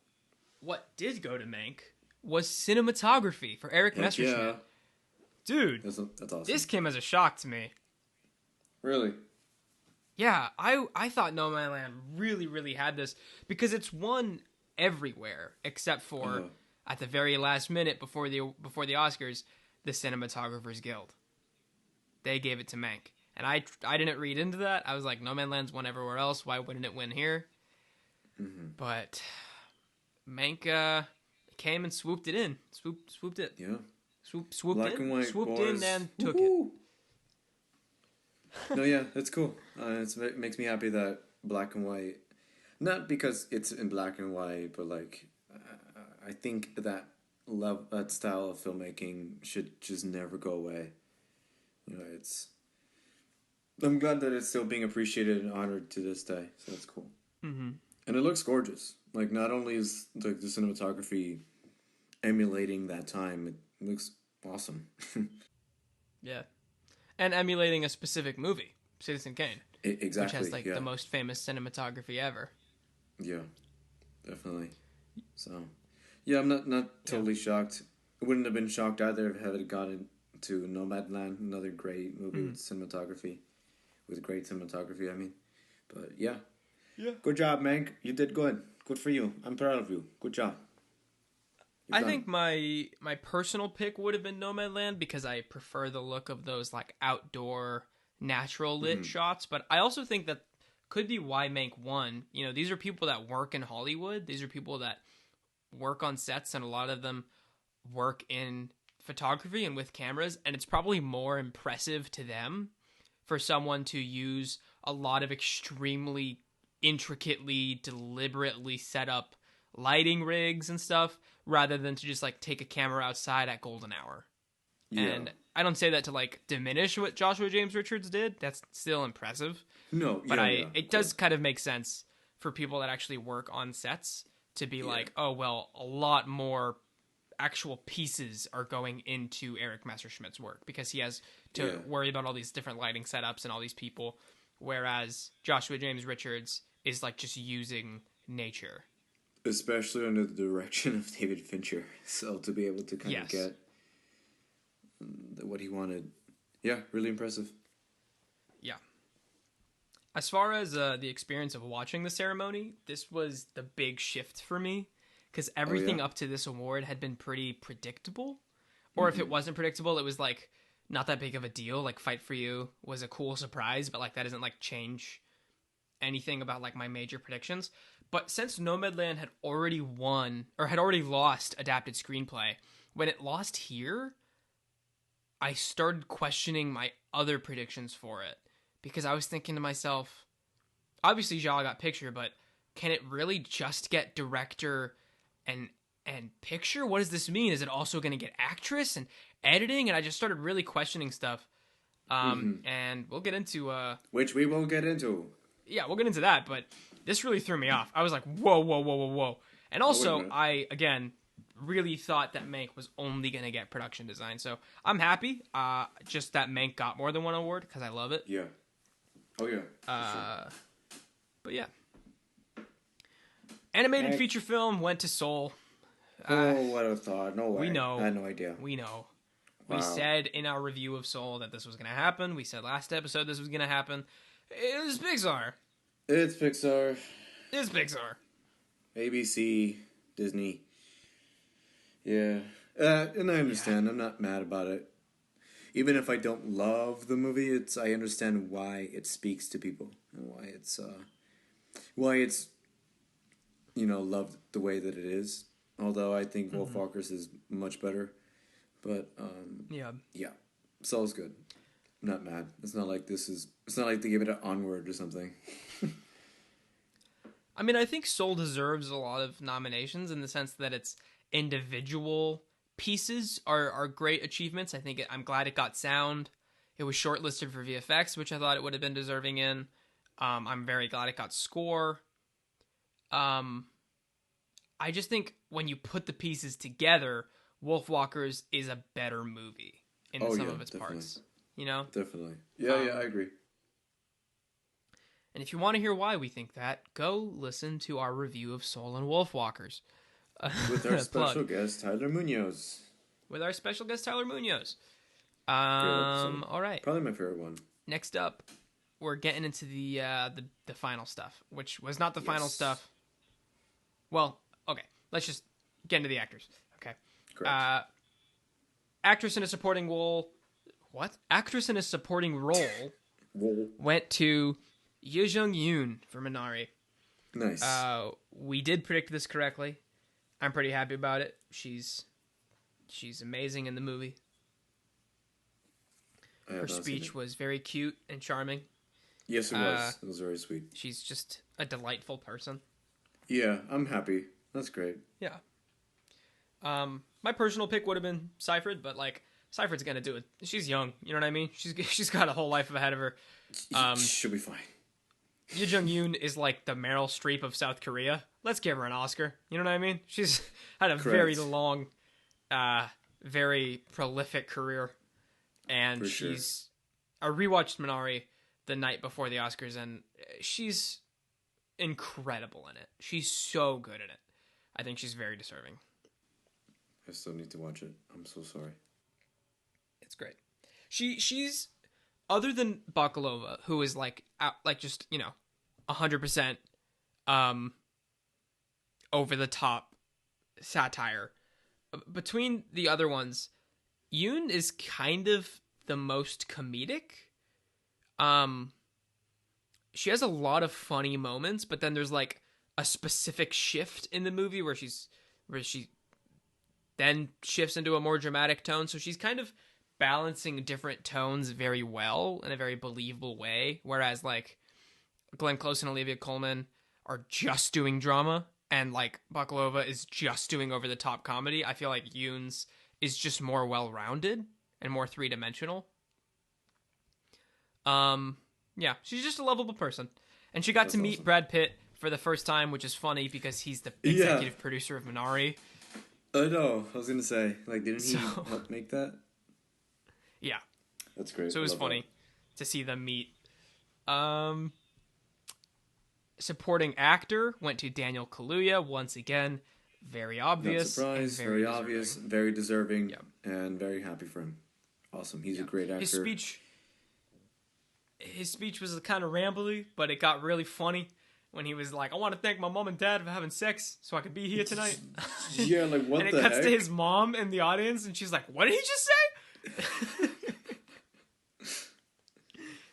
What did go to Mank was cinematography for Eric Messerschmidt. Yeah. Dude, that's awesome. This came as a shock to me. Really? Yeah, I thought No Man's Land really, really had this because it's won everywhere except for at the very last minute before the Oscars, the Cinematographers Guild. They gave it to Mank, and I didn't read into that. I was like, No Man's Land's won everywhere else. Why wouldn't it win here? Mm-hmm. But Mank came and swooped it in. Swooped it. Yeah. Swooped Black in. and white, swooped boys. in and took it. No, yeah, that's cool. It makes me happy that black and white, not because it's in black and white, but like I think that style of filmmaking should just never go away. You know, I'm glad that it's still being appreciated and honored to this day. So that's cool. Mm-hmm. And it looks gorgeous. Like, not only is the cinematography emulating that time, it looks awesome. Yeah. And emulating a specific movie, Citizen Kane. Exactly. Which has, the most famous cinematography ever. Yeah, definitely. So, yeah, I'm not totally shocked. I wouldn't have been shocked either if I had gotten to Nomadland, another great movie with cinematography. With great cinematography, I mean. But, yeah. Yeah. Good job, Mank. You did good. Good for you. I'm proud of you. Good job. I think my personal pick would have been Nomadland because I prefer the look of those like outdoor natural lit shots, but I also think that could be why Mank won. You know, these are people that work in Hollywood. These are people that work on sets, and a lot of them work in photography and with cameras, and it's probably more impressive to them for someone to use a lot of extremely intricately, deliberately set up lighting rigs and stuff, rather than to just like take a camera outside at golden hour. Yeah. And I don't say that to like diminish what Joshua James Richards did. That's still impressive. No, but it does kind of make sense for people that actually work on sets to be like, oh well, a lot more actual pieces are going into Eric Messerschmidt's work because he has to worry about all these different lighting setups and all these people, whereas Joshua James Richards is like just using nature. Especially under the direction of David Fincher. So to be able to kind of get what he wanted. Yeah, really impressive. Yeah. As far as the experience of watching the ceremony, this was the big shift for me. Because everything up to this award had been pretty predictable. Or if it wasn't predictable, it was like not that big of a deal. Like Fight for You was a cool surprise, but like that doesn't like change anything about like my major predictions. But since Nomadland had already won, or had already lost adapted screenplay, when it lost here, I started questioning my other predictions for it. Because I was thinking to myself, obviously Zhao got picture, but can it really just get director and and picture? What does this mean? Is it also going to get actress and editing? And I just started really questioning stuff. And we'll get into... which we will get into. Yeah, we'll get into that, but this really threw me off. I was like, whoa. And also, I, again, really thought that Mank was only going to get production design. So I'm happy. Just that Mank got more than one award, because I love it. Yeah. Oh, yeah. Sure. But yeah. Animated feature film went to Soul. What a thought. No way. We know. I had no idea. We know. Wow. We said in our review of Soul that this was going to happen. We said last episode this was going to happen. It was Pixar. It's Pixar. It's Pixar. ABC, Disney. Yeah. And I understand. I'm not mad about it. Even if I don't love the movie, I understand why it speaks to people and why it's loved the way that it is. Although I think Wolf Walkers is much better, but yeah, Soul's good. I'm not mad. It's not like they gave it an Onward or something. I mean, I think Soul deserves a lot of nominations in the sense that its individual pieces are great achievements. I'm glad it got sound. It was shortlisted for VFX, which I thought it would have been deserving in. I'm very glad it got score. I just think when you put the pieces together, Wolfwalkers is a better movie in some of its parts. You know? Definitely. Yeah, I agree. And if you want to hear why we think that, go listen to our review of Soul and Wolfwalkers. With our special guest, Tyler Munoz. All right. Probably my favorite one. Next up, we're getting into the final stuff, which was not the final stuff. Well, okay. Let's just get into the actors. Okay. Correct. Actress in a supporting role. What? Actress in a supporting role went to Ye Jung-yoon for Minari. Nice. We did predict this correctly. I'm pretty happy about it. She's amazing in the movie. Her speech was very cute and charming. Yes, it was. It was very sweet. She's just a delightful person. Yeah, I'm happy. That's great. Yeah. My personal pick would have been Seyfried, but Seyfried's gonna do it. She's young, you know what I mean? She's got a whole life ahead of her. She'll be fine. Ye Jung-yoon is like the Meryl Streep of South Korea. Let's give her an Oscar. You know what I mean? She's had a very long, very prolific career, and I rewatched Minari the night before the Oscars, and she's incredible in it. She's so good in it. I think she's very deserving. I still need to watch it. I'm so sorry. It's great. She's other than Bakalova, who is just 100% over the top satire. Between the other ones, Yoon is kind of the most comedic. She has a lot of funny moments, but then there's a specific shift in the movie where she then shifts into a more dramatic tone. So she's kind of balancing different tones very well in a very believable way. Whereas Glenn Close and Olivia Colman are just doing drama, and Bakalova is just doing over the top comedy. I feel like Yoon's is just more well rounded and more 3-dimensional. Yeah, she's just a lovable person. And she got to meet Brad Pitt for the first time, which is funny because he's the executive producer of Minari. I know. I was going to say, didn't he help make that? Yeah. That's great. So it was funny to see them meet. Supporting actor went to Daniel Kaluuya once again. Very obvious. Not surprised. Very obvious. Very deserving. And very happy for him. Awesome. He's a great actor. His speech was kind of rambly, but it got really funny when he was like, "I want to thank my mom and dad for having sex so I could be here tonight." Yeah, what the heck? And it cuts to his mom in the audience, and she's like, "What did he just say?"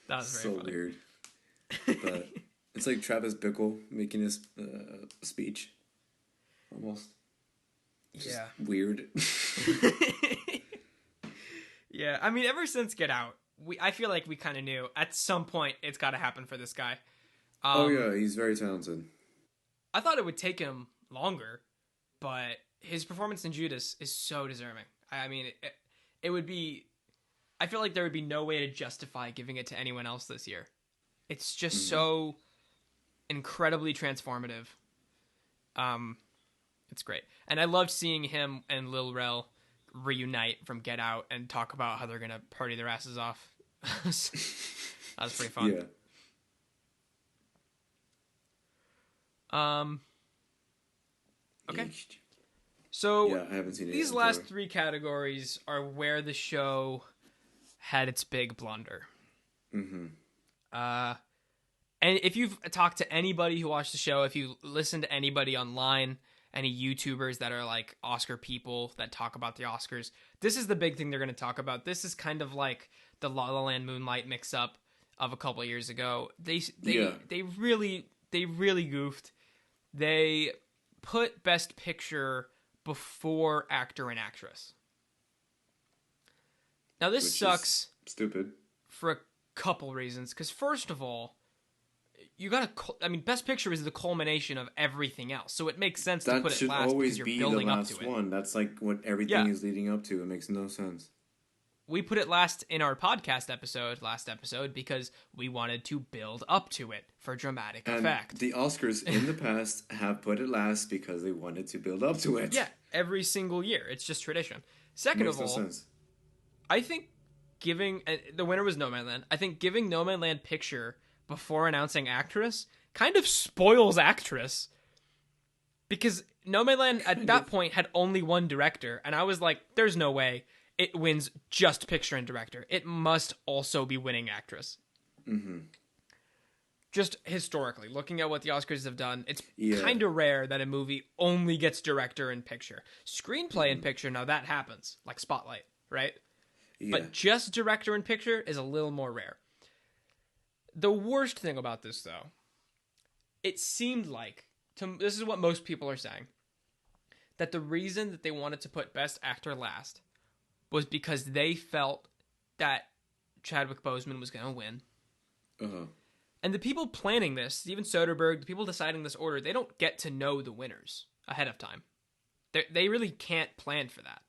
That was very funny. Weird. But it's like Travis Bickle making his speech. Almost. Just weird. Yeah, I mean, ever since Get Out, I feel like we kind of knew at some point it's got to happen for this guy. Oh yeah, he's very talented. I thought it would take him longer, but his performance in Judas is so deserving. I mean, it would be. I feel like there would be no way to justify giving it to anyone else this year. It's just so incredibly transformative. It's great, and I loved seeing him and Lil Rel reunite from Get Out and talk about how they're gonna party their asses off. That was pretty fun. Yeah. Okay. So I haven't seen it these yet, last three categories are where the show had its big blunder. Mm-hmm. And if you've talked to anybody who watched the show, if you listen to anybody online, any YouTubers that are like Oscar people that talk about the Oscars, this is the big thing they're going to talk about. This is kind of like the La La Land Moonlight mix up of a couple of years ago. They really goofed. They put Best Picture before actor and actress. Now this sucks. Stupid. For a couple reasons. Because first of all, you gotta. I mean, Best Picture is the culmination of everything else, so it makes sense to put it last because you're building up to it. That should always be the last one. That's like what everything is leading up to. It makes no sense. We put it last in our podcast last episode, because we wanted to build up to it for dramatic effect. The Oscars in the past have put it last because they wanted to build up to it. Yeah, every single year. It's just tradition. Second of all, sense. I think giving the winner was Nomadland. I think giving Nomadland Picture before announcing actress kind of spoils actress, because Nomadland at that point had only one director, and I was like, there's no way it wins just picture and director. It must also be winning actress. Mm-hmm. Just historically, looking at what the Oscars have done, it's kind of rare that a movie only gets director and picture. Screenplay and picture, now that happens, like Spotlight, right? Yeah. But just director and picture is a little more rare. The worst thing about this, though, it seemed like, this is what most people are saying, that the reason that they wanted to put Best Actor last was because they felt that Chadwick Boseman was going to win. Uh-huh. And the people planning this, Steven Soderbergh, the people deciding this order, they don't get to know the winners ahead of time. They really can't plan for that.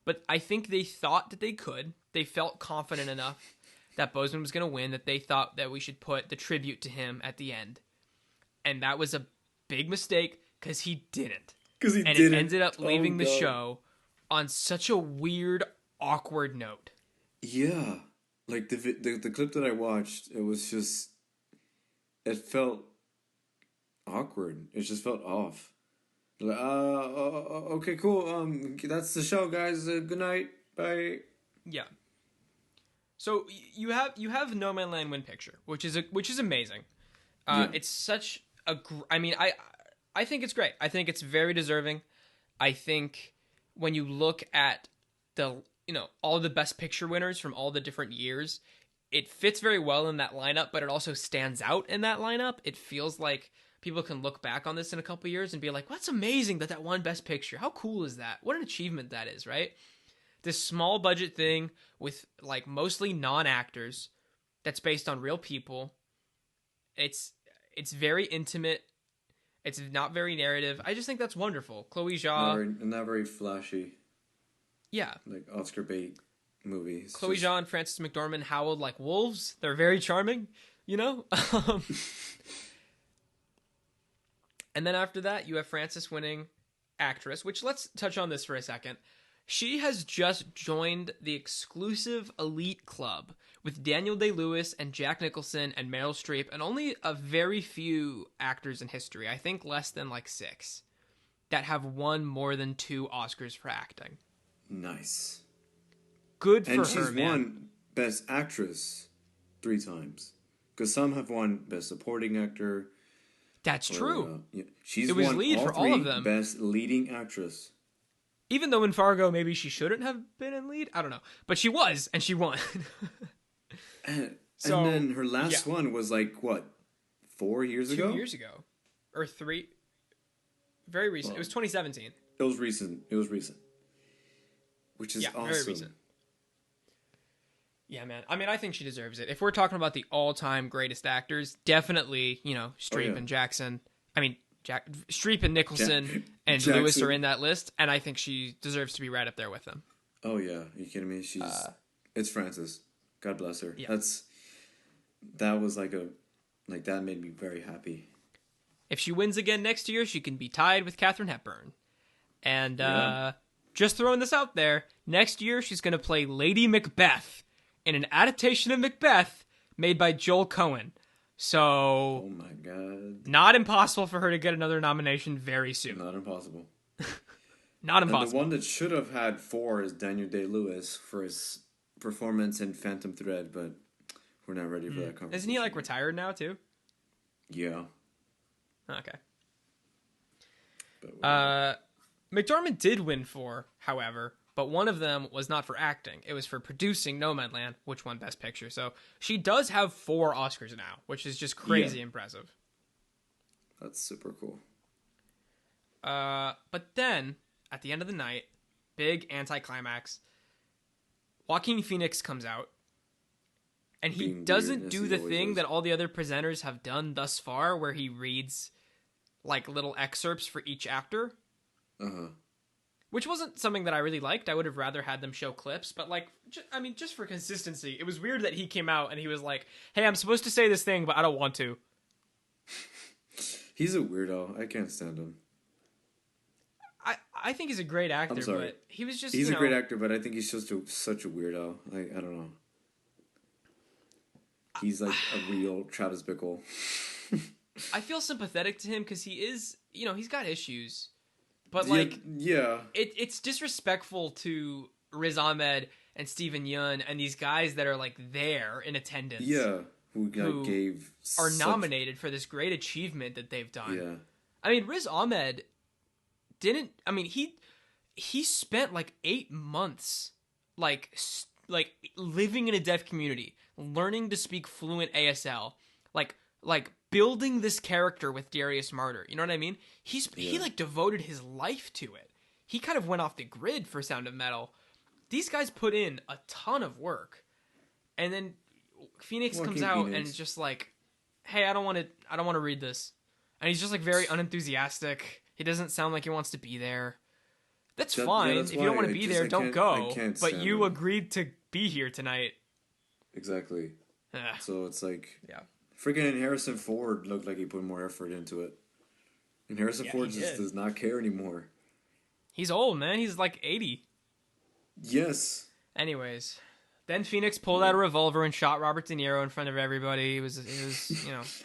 But I think they thought that they could. They felt confident enough that Boseman was going to win, that they thought that we should put the tribute to him at the end. And that was a big mistake, because he didn't. And it ended up leaving the show on such a weird, awkward note. Yeah. Like, the clip that I watched, it was just... It felt awkward. It just felt off. Like, okay, cool. That's the show, guys. Good night. Bye. Yeah. So you have Nomadland win picture, which is amazing. It's such a. I mean, I think it's great. I think it's very deserving. I think when you look at all the Best Picture winners from all the different years, it fits very well in that lineup, but it also stands out in that lineup. It feels like people can look back on this in a couple of years and be like, "That's amazing that won Best Picture. How cool is that? What an achievement that is!" Right? This small budget thing with like mostly non-actors that's based on real people. It's very intimate. It's not very narrative. I just think that's wonderful. Chloe Zhao, not very flashy. Yeah, like Oscar bait movies. Chloe Zhao and Frances McDormand howled like wolves. They're very charming, you know. And then after that, you have Frances winning actress. Which, let's touch on this for a second. She has just joined the exclusive elite club with Daniel Day-Lewis and Jack Nicholson and Meryl Streep, and only a very few actors in history, I think less than like 6, that have won more than 2 Oscars for acting. Nice. Good for her, man. And she's won Best Actress 3 times. Because some have won Best Supporting Actor. That's true. She's it was won lead all for 3 all of them. Best Leading Actress. Even though in Fargo, maybe she shouldn't have been in lead. I don't know. But she was, and she won. and then her last one was like, what, 4 years ago? 2 years ago. Or 3. Very recent. Well, it was 2017. It was recent. Which is awesome. Very recent. Yeah, man. I mean, I think she deserves it. If we're talking about the all-time greatest actors, definitely, Streep and Jackson. I mean, Streep and Nicholson and Jackson. Lewis are in that list, and I think she deserves to be right up there with them. Oh yeah, are you kidding me? It's Frances. God bless her. Yeah. That was that made me very happy. If she wins again next year, she can be tied with Katharine Hepburn. And just throwing this out there, next year she's going to play Lady Macbeth in an adaptation of Macbeth made by Joel Cohen. So, oh my God, not impossible for her to get another nomination very soon. Not impossible. Not impossible. And the one that should have had 4 is Daniel Day-Lewis for his performance in Phantom Thread, but we're not ready for that conversation. Isn't he retired now too? Yeah. Okay. McDormand did win 4, however, but one of them was not for acting. It was for producing Nomadland, which won Best Picture. So she does have 4 Oscars now, which is just crazy impressive. That's super cool. But then, at the end of the night, big anticlimax, Joaquin Phoenix comes out, and he doesn't do the thing that all the other presenters have done thus far, where he reads, little excerpts for each actor. Uh-huh. Which wasn't something that I really liked. I would have rather had them show clips, but just for consistency, it was weird that he came out and he was like, hey, I'm supposed to say this thing, but I don't want to. He's a weirdo. I can't stand him. I think he's a great actor, I'm sorry. but he was just, He's a great actor, but I think he's just such a weirdo. I don't know. He's like a real Travis Bickle. I feel sympathetic to him because he is, he's got issues. But, it's disrespectful to Riz Ahmed and Steven Yeun and these guys that are, there in attendance. Yeah, who are nominated for this great achievement that they've done. Yeah. I mean, Riz Ahmed didn't... I mean, he spent, 8 months, living in a deaf community, learning to speak fluent ASL, building this character with Darius Martyr. You know what I mean? He devoted his life to it. He kind of went off the grid for Sound of Metal. These guys put in a ton of work. And then Phoenix comes out and it's just hey, I don't want to read this. And he's just very unenthusiastic. He doesn't sound like he wants to be there. That's fine. If you don't want to be there, don't go. But you agreed to be here tonight. Exactly. So it's yeah. Freaking Harrison Ford looked like he put more effort into it. And Harrison Ford just does not care anymore. He's old, man. He's 80. Yes. Anyways, then Phoenix pulled out a revolver and shot Robert De Niro in front of everybody. It was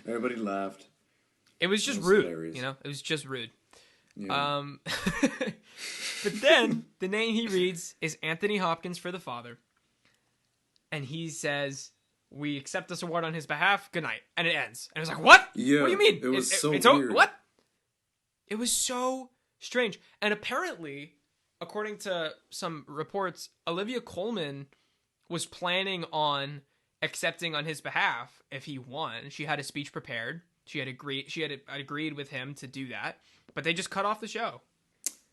Everybody laughed. It was just rude, hilarious. It was just rude. Yeah. But then the name he reads is Anthony Hopkins for the father. And he says, we accept this award on his behalf. Good night. And it ends. And it was what? Yeah. What do you mean? It was so weird. What? It was so strange. And apparently, according to some reports, Olivia Colman was planning on accepting on his behalf if he won. She had a speech prepared. She had agreed with him to do that. But they just cut off the show.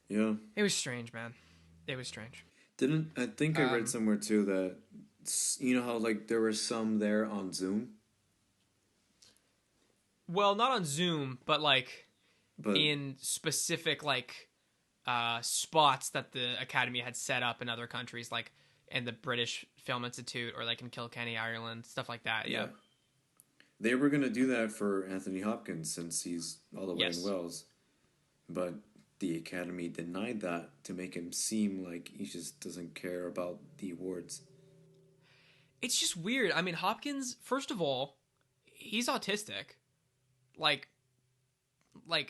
Yeah. It was strange, man. It was strange. I think I read somewhere too that, how there were some there on Zoom? Well, not on Zoom, but in specific spots that the Academy had set up in other countries, in the British Film Institute or in Kilkenny, Ireland, stuff like that. Yeah. They were going to do that for Anthony Hopkins since he's all the way in Wales. But the Academy denied that to make him seem like he just doesn't care about the awards. It's just weird. I mean, Hopkins, first of all, he's autistic.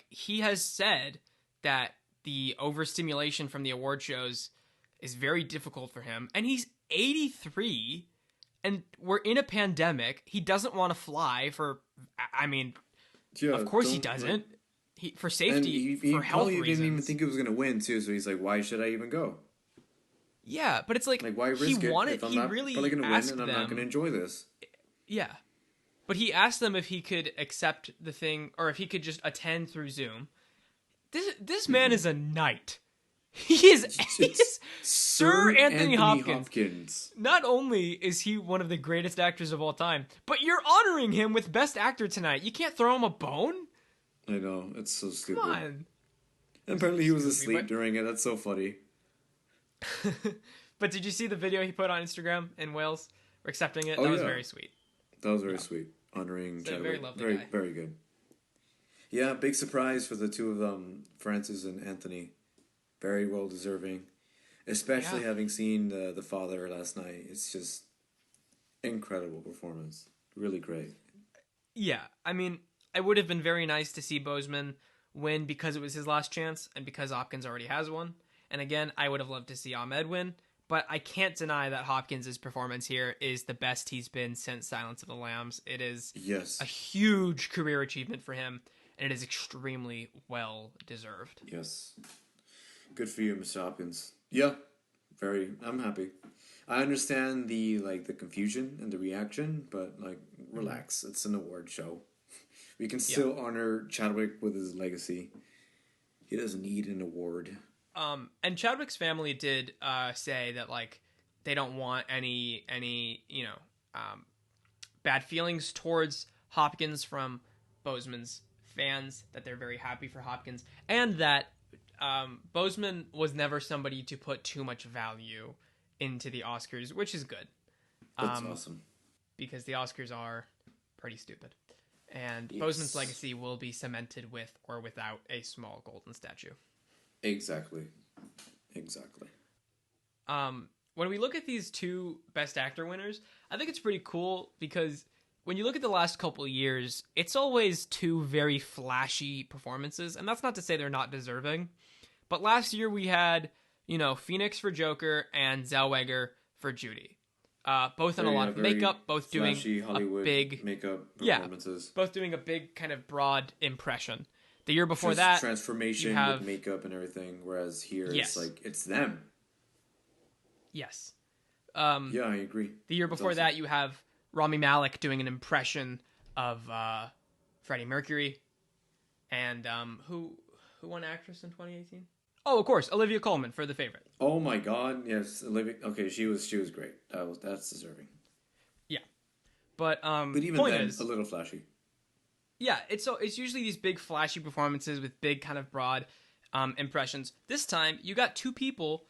He has said that the overstimulation from the award shows is very difficult for him. And he's 83, and we're in a pandemic. He doesn't want to fly of course he doesn't. For safety, for health reasons. He didn't even think he was going to win, too, so he's why should I even go? Yeah, but it's why risk it if I'm probably going to win and I'm not going to enjoy this? Yeah. But he asked them if he could accept the thing, or if he could just attend through Zoom. This man is a knight. He's Sir Anthony Hopkins. Not only is he one of the greatest actors of all time, but you're honoring him with Best Actor tonight. You can't throw him a bone? I know, it's so stupid. Come on. And apparently he was asleep during it. That's so funny. But did you see the video he put on Instagram in Wales accepting it? Oh, That was very sweet. That was very sweet. Honoring Chadwick. Very lovely guy. Very good. Yeah, big surprise for the two of them, Francis and Anthony. Very well deserving. Especially having seen the father last night. It's just incredible performance. Really great. Yeah, I mean, it would have been very nice to see Boseman win because it was his last chance and because Hopkins already has one. And again, I would have loved to see Ahmed win. But I can't deny that Hopkins' performance here is the best he's been since Silence of the Lambs. It is a huge career achievement for him, and it is extremely well deserved. Yes. Good for you, Mr. Hopkins. Yeah, I'm happy. I understand the confusion and the reaction, but relax. It's an award show. We can still honor Chadwick with his legacy. He doesn't need an award. And Chadwick's family did say that they don't want any bad feelings towards Hopkins from Boseman's fans. That they're very happy for Hopkins, and that Boseman was never somebody to put too much value into the Oscars, which is good. That's awesome. Because the Oscars are pretty stupid. And Boseman's legacy will be cemented with or without a small golden statue. Exactly. When we look at these two Best Actor winners, I think it's pretty cool because when you look at the last couple of years, it's always two very flashy performances. And that's not to say they're not deserving. But last year we had, Phoenix for Joker and Zellweger for Judy. Both in a lot of makeup, both doing Hollywood a big makeup performances. Both doing a big kind of broad impression. The year before transformation with makeup and everything, whereas here it's them. Yes. Yeah, I agree. The year before that, you have Rami Malek doing an impression of Freddie Mercury, and who won actress in 2018? Oh, of course, Olivia Colman for The Favorite. Oh my God, yes, Olivia. Okay, she was great. That's deserving. Yeah, but even point then, is, a little flashy. Yeah, it's usually these big flashy performances with big kind of broad impressions. This time, you got two people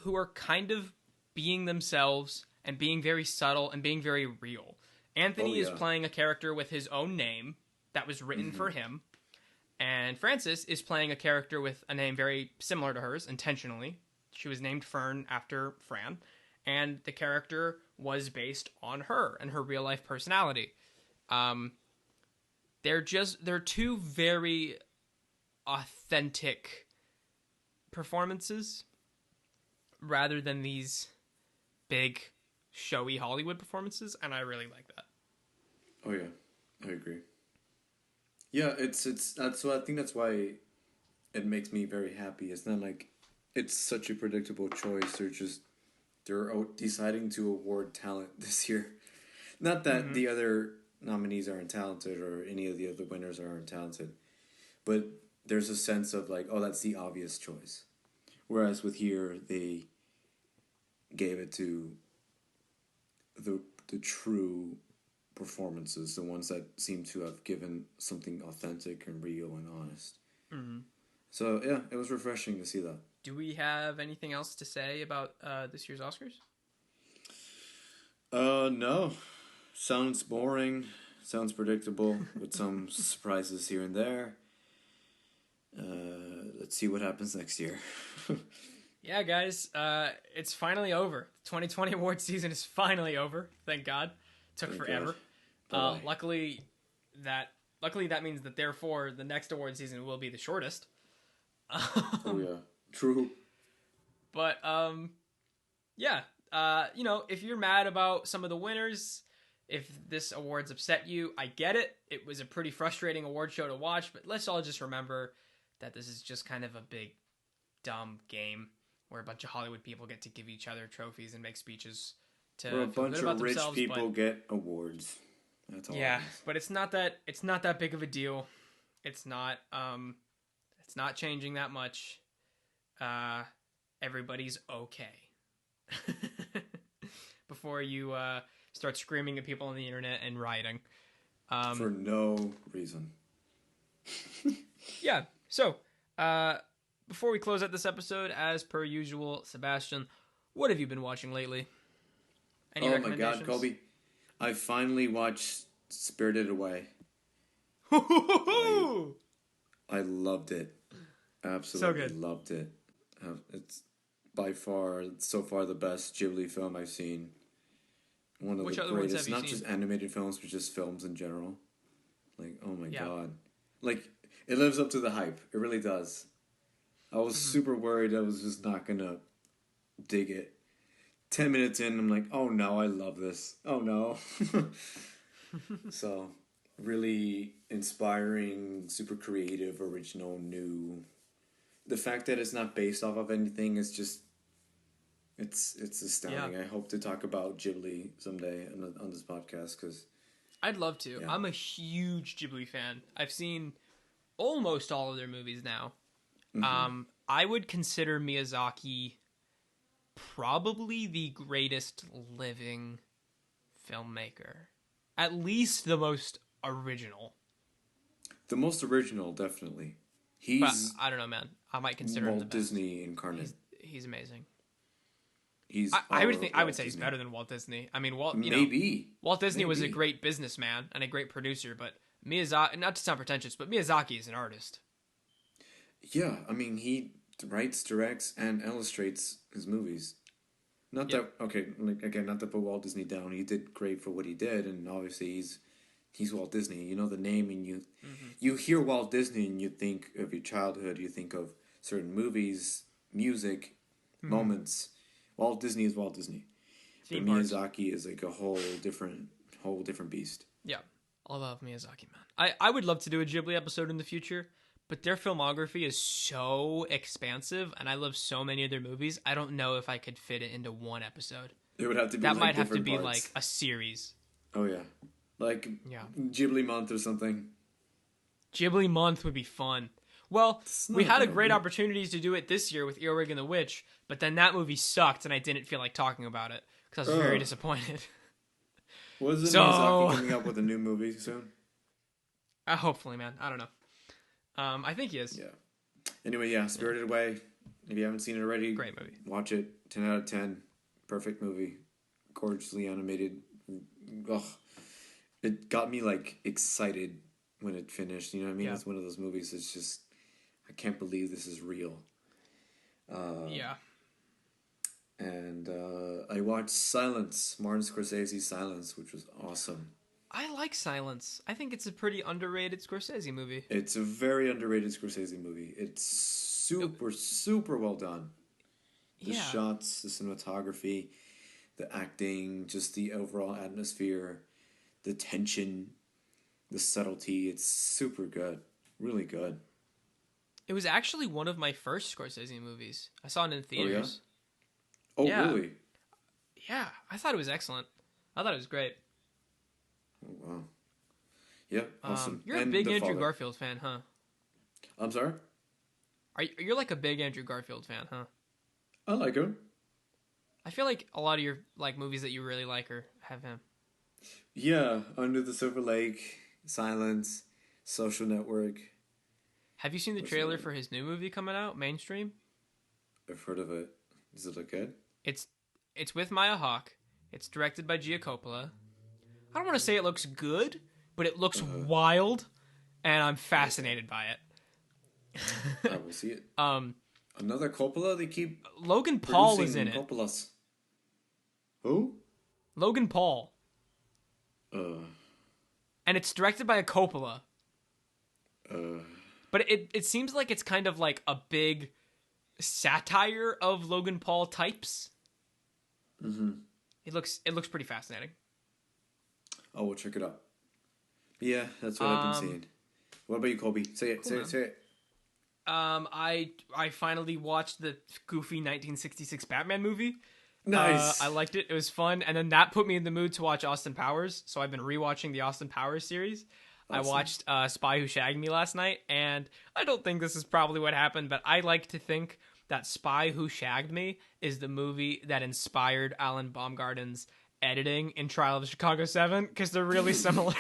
who are kind of being themselves and being very subtle and being very real. Anthony is playing a character with his own name that was written for him. And Frances is playing a character with a name very similar to hers, intentionally. She was named Fern after Fran. And the character was based on her and her real-life personality. They're two very authentic performances rather than these big, showy Hollywood performances, and I really like that. Oh yeah, I agree. Yeah, it's that's why I think that's why it makes me very happy. It's not like it's such a predictable choice. They're deciding to award talent this year. Not that the other nominees aren't talented or any of the other winners aren't talented, but there's a sense of that's the obvious choice. Whereas with here, they gave it to the true performances, the ones that seem to have given something authentic and real and honest. Mm-hmm. So yeah, it was refreshing to see that. Do we have anything else to say about this year's Oscars? No. Sounds boring. Sounds predictable with some surprises here and there. Let's see what happens next year. Yeah, guys, it's finally over. The 2020 award season is finally over. Thank God. Took forever. Luckily that means that therefore the next award season will be the shortest. Oh yeah, true. But yeah, if you're mad about some of the winners, if this award's upset you, I get it. It was a pretty frustrating award show to watch, but let's all just remember that this is just kind of a big, dumb game where a bunch of Hollywood people get to give each other trophies and make speeches to where a bunch of rich people get awards. That's all. Yeah, but it's not that big of a deal. It's not changing that much. Everybody's okay. Before you start screaming at people on the internet and rioting. For no reason. Yeah. So, before we close out this episode, as per usual, Sebastian, what have you been watching lately? Any recommendations? My God, Colby. I finally watched Spirited Away. I loved it. Absolutely loved it. It's by far, so far, the best Ghibli film I've seen. One of Which the other ones greatest, have you not seen? just animated films, but just films in general. Like, oh my God. Like, it lives up to the hype. It really does. I was super worried I was just not going to dig it. 10 minutes in, I'm like, oh no, I love this. Oh no. So, really inspiring, super creative, original, new. The fact that it's not based off of anything is just, it's astounding. Yeah. I hope to talk about Ghibli someday on this podcast, because I'd love to. Yeah. I'm a huge Ghibli fan. I've seen almost all of their movies now. I would consider Miyazaki probably the greatest living filmmaker. At least the most original. The most original, definitely. But I don't know, man. I might consider him the Walt best. Disney incarnate. He's amazing. I would say he's better than Walt Disney. I mean, Walt Disney was a great businessman and a great producer, but Miyazaki, not to sound pretentious, but Miyazaki is an artist. Yeah, I mean, he writes, directs, and illustrates his movies. Not to put Walt Disney down. He did great for what he did, and obviously he's Walt Disney. You know the name, and you hear Walt Disney, and you think of your childhood. You think of certain movies, music, moments. Walt Disney is Walt Disney. But Miyazaki is like a whole different beast. Yeah, I love Miyazaki, man. I would love to do a Ghibli episode in the future, but their filmography is so expansive, and I love so many of their movies. I don't know if I could fit it into one episode. It would have to be that like might have to be parts. like a series. Oh yeah, like Ghibli month or something. Ghibli month would be fun. Well, we had a great opportunity to do it this year with Earwig and the Witch, but then that movie sucked, and I didn't feel like talking about it because I was very disappointed. Wasn't Miyazaki coming up with a new movie soon? Hopefully, man. I don't know. I think he is. Yeah. Anyway, yeah, Spirited Away. If you haven't seen it already, great movie. Watch it. 10 out of 10. Perfect movie. Gorgeously animated. Ugh. It got me like excited when it finished. You know what I mean? It's one of those movies that's just, I can't believe this is real. Yeah. And I watched Silence, Martin Scorsese's Silence, which was awesome. I like Silence. I think it's a pretty underrated Scorsese movie. It's a very underrated Scorsese movie. It's super well done. The shots, the cinematography, the acting, just the overall atmosphere, the tension, the subtlety. It's super good. Really good. It was actually one of my first Scorsese movies. I saw it in theaters. Oh, yeah? Really? Yeah, I thought it was excellent. I thought it was great. Oh, wow. Yeah, awesome. You're a big Andrew Garfield fan, huh? I'm sorry? You're like a big Andrew Garfield fan, huh? I like him. I feel like a lot of your like movies that you really like have him. Yeah, Under the Silver Lake, Silence, Social Network. Have you seen the trailer for his new movie coming out, Mainstream? I've heard of it. Does it look good? It's with Maya Hawke. It's directed by Giacchino. I don't want to say it looks good, but it looks wild, and I'm fascinated by it. I will see it. Another Coppola? They keep Logan Paul is in it. Coppolas. Who? Logan Paul. And it's directed by a Coppola. But it seems like it's kind of like a big satire of Logan Paul types. Mm-hmm. It looks pretty fascinating. Oh, we'll check it out. Yeah, that's what I've been seeing. What about you, Colby? Say it. Cool, say it. I finally watched the goofy 1966 Batman movie. Nice. I liked it. It was fun, and then that put me in the mood to watch Austin Powers. So I've been rewatching the Austin Powers series. Awesome. I watched Spy Who Shagged Me last night, and I don't think this is probably what happened, but I like to think that Spy Who Shagged Me is the movie that inspired Alan Baumgarten's editing in Trial of the Chicago 7, because they're really similar.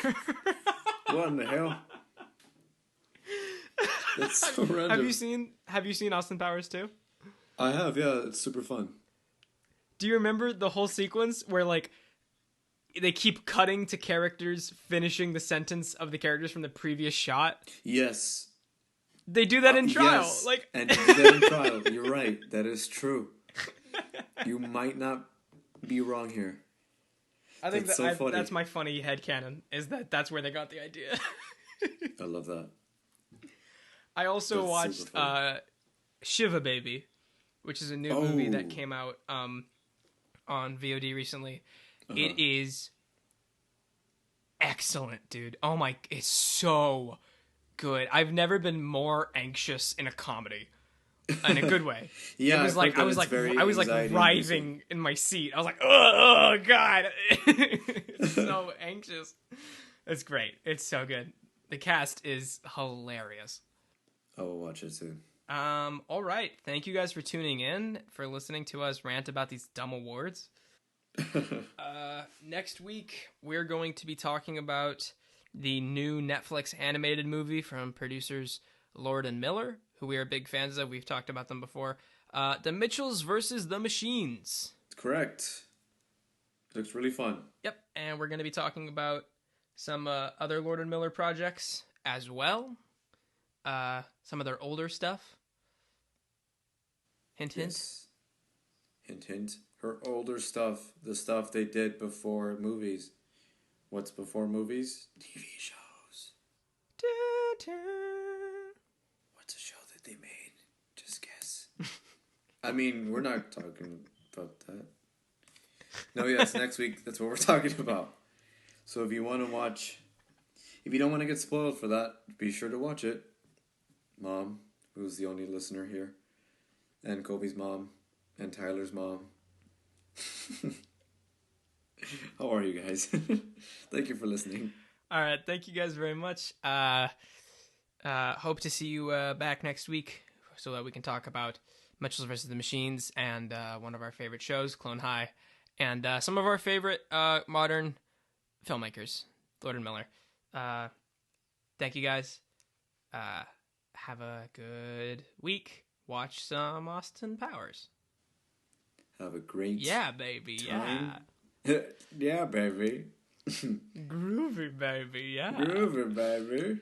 What in the hell? That's so random. Have you seen Austin Powers 2? I have, yeah. It's super fun. Do you remember the whole sequence where, like, they keep cutting to characters finishing the sentence of the characters from the previous shot? Yes. They do that in trial. Yes. Like, and they do that in trial. You're right. That is true. You might not be wrong here. I think that's so funny. That's my funny headcanon, is that's where they got the idea. I love that. I also watched Shiva Baby, which is a new movie that came out on VOD recently. It is excellent, dude. Oh my, it's so good. I've never been more anxious in a comedy. In a good way. Yeah, it was like I was like writhing in my seat. I was like, oh god. So anxious. It's great. It's so good. The cast is hilarious. I will watch it soon. All right. Thank you guys for tuning in, for listening to us rant about these dumb awards. Next week we're going to be talking about the new Netflix animated movie from producers Lord and Miller, who we are big fans of. We've talked about them before. The Mitchells versus the Machines. Correct. Looks really fun. Yep, and we're going to be talking about some other Lord and Miller projects as well. Some of their older stuff. Hint, yes. Hint. Hint, hint. Her older stuff. The stuff they did before movies. What's before movies? TV shows. What's a show that they made? Just guess. I mean, we're not talking about that. No, yes, next week, that's what we're talking about. So if you want to watch, if you don't want to get spoiled for that, be sure to watch it. Mom, who's the only listener here, and Kobe's mom, and Tyler's mom. How are you guys? Thank you for listening. All right, thank you guys very much. Hope to see you back next week so that we can talk about Mitchells vs. the Machines and one of our favorite shows, Clone High, and some of our favorite modern filmmakers, Lord and Miller. Thank you guys. Have a good week. Watch some Austin Powers. Have a great yeah, baby. time. Yeah. Yeah, baby. Groovy, baby. Yeah. Groovy, baby.